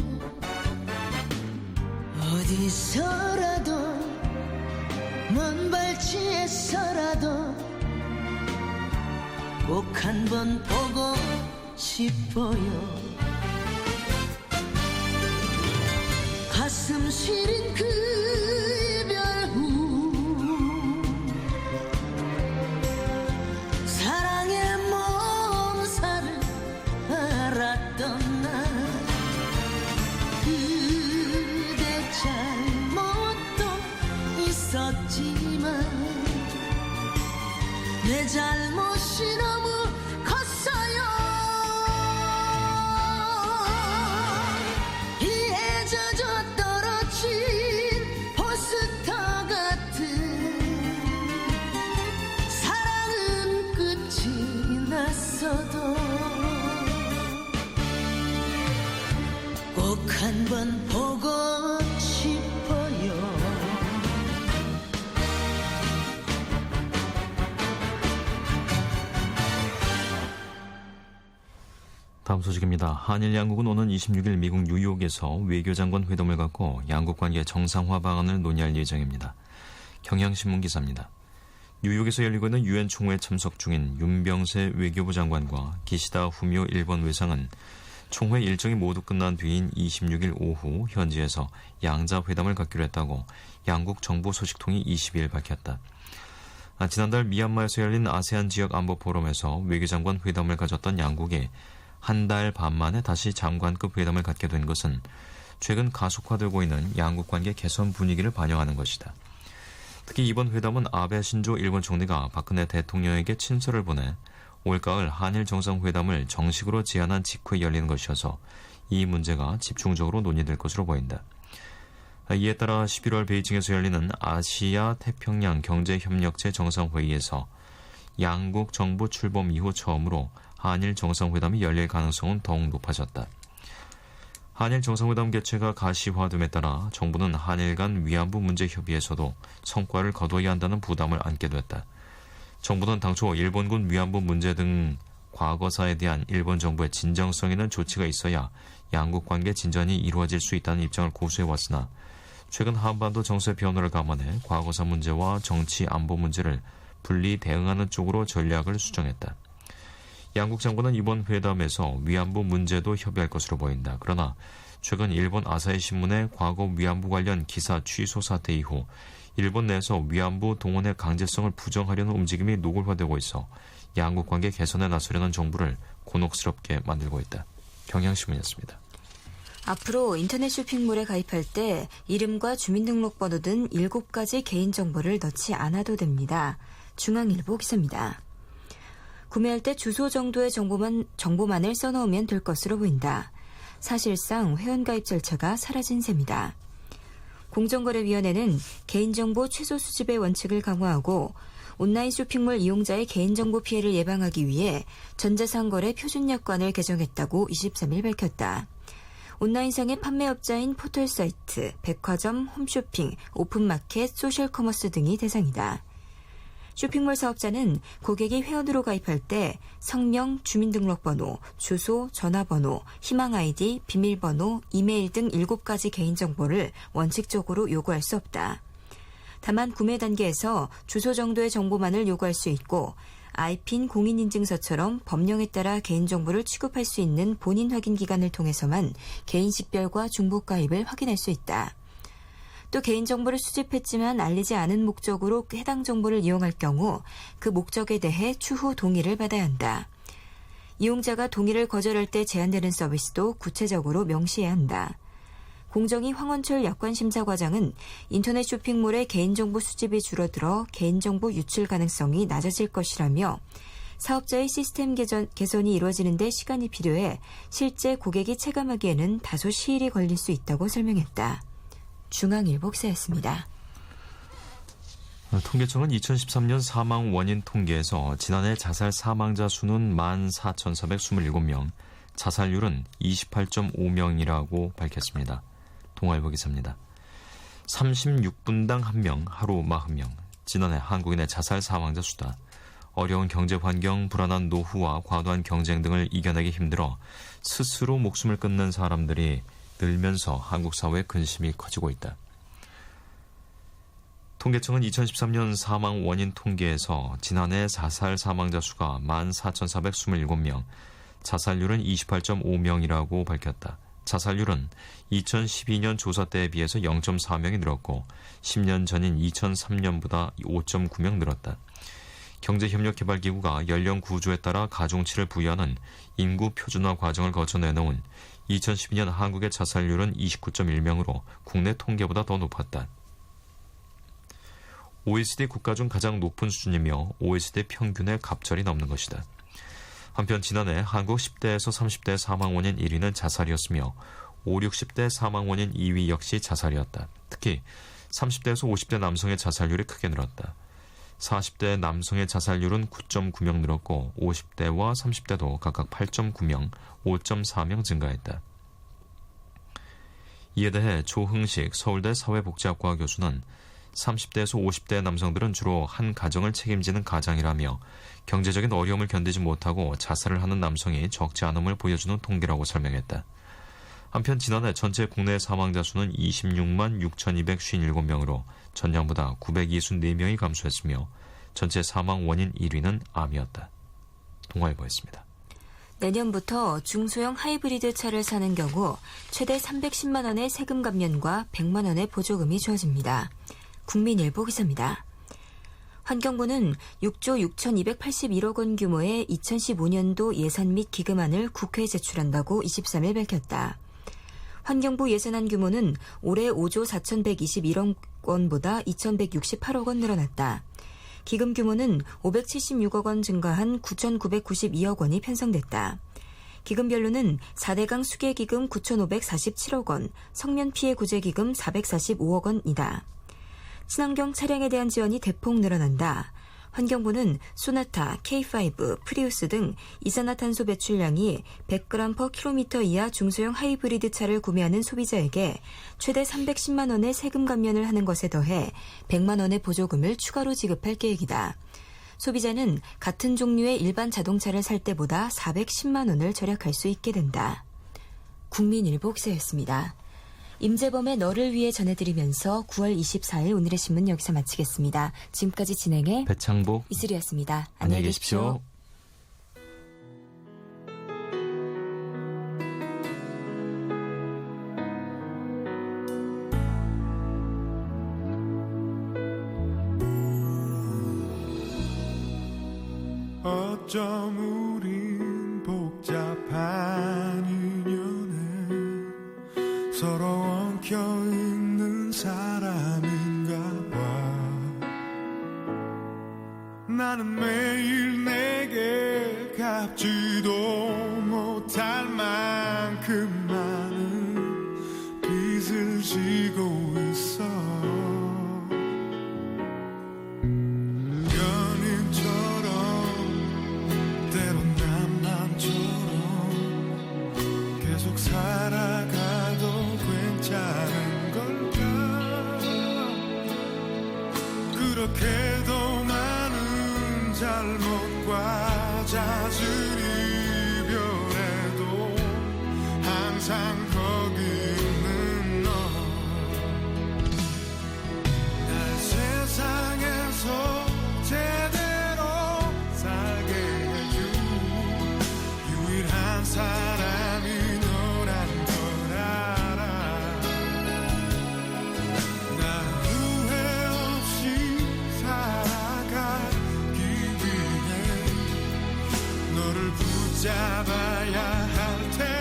어디서라도 먼 발치에서라도 꼭 한 번 보고 싶어요. 가슴 시린 그 이별 후 사랑의 몸살을 알았던 날 그대 잘못도 있었지만 내 잘못이 너무 컸어요. 이에 젖어 떨어진 포스터 같은 사랑은 끝이 났어도 꼭 한 번 보고 싶어요. 다음 소식입니다. 한일 양국은 오는 26일 미국 뉴욕에서 외교장관 회담을 갖고 양국 관계 정상화 방안을 논의할 예정입니다. 경향신문 기사입니다. 뉴욕에서 열리고 있는 유엔 총회에 참석 중인 윤병세 외교부 장관과 기시다 후미오 일본 외상은 총회 일정이 모두 끝난 뒤인 26일 오후 현지에서 양자 회담을 갖기로 했다고 양국 정부 소식통이 22일 밝혔다. 지난달 미얀마에서 열린 아세안 지역 안보 포럼에서 외교장관 회담을 가졌던 양국이 한 달 반 만에 다시 장관급 회담을 갖게 된 것은 최근 가속화되고 있는 양국 관계 개선 분위기를 반영하는 것이다. 특히 이번 회담은 아베 신조 일본 총리가 박근혜 대통령에게 친서를 보내 올가을 한일 정상회담을 정식으로 제안한 직후에 열리는 것이어서 이 문제가 집중적으로 논의될 것으로 보인다. 이에 따라 11월 베이징에서 열리는 아시아 태평양 경제협력체 정상회의에서 양국 정부 출범 이후 처음으로 한일 정상회담이 열릴 가능성은 더욱 높아졌다. 한일 정상회담 개최가 가시화됨에 따라 정부는 한일 간 위안부 문제 협의에서도 성과를 거둬야 한다는 부담을 안게 됐다. 정부는 당초 일본군 위안부 문제 등 과거사에 대한 일본 정부의 진정성 있는 조치가 있어야 양국 관계 진전이 이루어질 수 있다는 입장을 고수해왔으나 최근 한반도 정세 변화를 감안해 과거사 문제와 정치 안보 문제를 분리 대응하는 쪽으로 전략을 수정했다. 양국 장관은 이번 회담에서 위안부 문제도 협의할 것으로 보인다. 그러나 최근 일본 아사히 신문의 과거 위안부 관련 기사 취소 사태 이후 일본 내에서 위안부 동원의 강제성을 부정하려는 움직임이 노골화되고 있어 양국 관계 개선에 나서려는 정부를 곤혹스럽게 만들고 있다. 경향신문이었습니다. 앞으로 인터넷 쇼핑몰에 가입할 때 이름과 주민등록번호 등 7가지 개인정보를 넣지 않아도 됩니다. 중앙일보 기사입니다. 구매할 때 주소 정도의 정보만을 써놓으면 될 것으로 보인다. 사실상 회원가입 절차가 사라진 셈이다. 공정거래위원회는 개인정보 최소 수집의 원칙을 강화하고 온라인 쇼핑몰 이용자의 개인정보 피해를 예방하기 위해 전자상거래 표준약관을 개정했다고 23일 밝혔다. 온라인상의 판매업자인 포털사이트, 백화점, 홈쇼핑, 오픈마켓, 소셜커머스 등이 대상이다. 쇼핑몰 사업자는 고객이 회원으로 가입할 때 성명, 주민등록번호, 주소, 전화번호, 희망 아이디, 비밀번호, 이메일 등 7가지 개인정보를 원칙적으로 요구할 수 없다. 다만 구매 단계에서 주소 정도의 정보만을 요구할 수 있고 아이핀 공인인증서처럼 법령에 따라 개인정보를 취급할 수 있는 본인 확인 기관을 통해서만 개인식별과 중복가입을 확인할 수 있다. 또 개인정보를 수집했지만 알리지 않은 목적으로 해당 정보를 이용할 경우 그 목적에 대해 추후 동의를 받아야 한다. 이용자가 동의를 거절할 때 제한되는 서비스도 구체적으로 명시해야 한다. 공정위 황원철 약관심사과장은 인터넷 쇼핑몰의 개인정보 수집이 줄어들어 개인정보 유출 가능성이 낮아질 것이라며 사업자의 시스템 개선이 이루어지는 데 시간이 필요해 실제 고객이 체감하기에는 다소 시일이 걸릴 수 있다고 설명했다. 중앙일보 기사였습니다. 통계청은 2013년 사망 원인 통계에서 지난해 자살 사망자 수는 14,427명, 자살률은 28.5명이라고 밝혔습니다. 동아일보 기사입니다. 36분당 1명, 하루 40명. 지난해 한국인의 자살 사망자 수다. 어려운 경제 환경, 불안한 노후와 과도한 경쟁 등을 이겨내기 힘들어 스스로 목숨을 끊는 사람들이 늘면서 한국 사회의 근심이 커지고 있다. 통계청은 2013년 사망 원인 통계에서 지난해 자살 사망자 수가 14,427명, 자살률은 28.5명이라고 밝혔다. 자살률은 2012년 조사 때에 비해서 0.4명이 늘었고 10년 전인 2003년보다 5.9명 늘었다. 경제협력개발기구가 연령 구조에 따라 가중치를 부여하는 인구 표준화 과정을 거쳐 내놓은 2012년 한국의 자살률은 29.1명으로 국내 통계보다 더 높았다. OECD 국가 중 가장 높은 수준이며 OECD 평균의 갑절이 넘는 것이다. 한편 지난해 한국 10대에서 30대 사망 원인 1위는 자살이었으며 5, 60대 사망 원인 2위 역시 자살이었다. 특히 30대에서 50대 남성의 자살률이 크게 늘었다. 40대 남성의 자살률은 9.9명 늘었고 50대와 30대도 각각 8.9명, 5.4명 증가했다. 이에 대해 조흥식 서울대 사회복지학과 교수는 30대에서 50대 남성들은 주로 한 가정을 책임지는 가장이라며 경제적인 어려움을 견디지 못하고 자살을 하는 남성이 적지 않음을 보여주는 통계라고 설명했다. 한편 지난해 전체 국내 사망자 수는 26만 6,257명으로 전년보다 924명이 감소했으며 전체 사망 원인 1위는 암이었다. 동아일보였습니다. 내년부터 중소형 하이브리드 차를 사는 경우 최대 310만 원의 세금 감면과 100만 원의 보조금이 주어집니다. 국민일보 기사입니다. 환경부는 6조 6,281억 원 규모의 2015년도 예산 및 기금안을 국회에 제출한다고 23일 밝혔다. 환경부 예산안 규모는 올해 5조 4,121억 원보다 2,168억 원 늘어났다. 기금 규모는 576억 원 증가한 9,992억 원이 편성됐다. 기금별로는 4대강 수계기금 9,547억 원, 성면피해 구제기금 445억 원이다. 친환경 차량에 대한 지원이 대폭 늘어난다. 환경부는 소나타, K5, 프리우스 등 이산화탄소 배출량이 100g/km 이하 중소형 하이브리드 차를 구매하는 소비자에게 최대 310만 원의 세금 감면을 하는 것에 더해 100만 원의 보조금을 추가로 지급할 계획이다. 소비자는 같은 종류의 일반 자동차를 살 때보다 410만 원을 절약할 수 있게 된다. 국민일보 기사였습니다. 임재범의 너를 위해 전해드리면서 9월 24일 오늘의 신문 여기서 마치겠습니다. 지금까지 진행해 배창복, 이슬이었습니다. 안녕히 계십시오. 어쩜 우린 복잡한 인연에 서로 엉켜있는 사람인가 봐. 나는 매일 내게 갚지도 못할 만큼 많은 빚을 지고 있어. 잘못과 잦은 이별에도 항상 거기 있는 너 날 세상에서 제대로 살게 해준 유일한 사람이 너란 걸 알아 나 후회 없이 살아가기 위해 너를 붙잡아야 할 텐데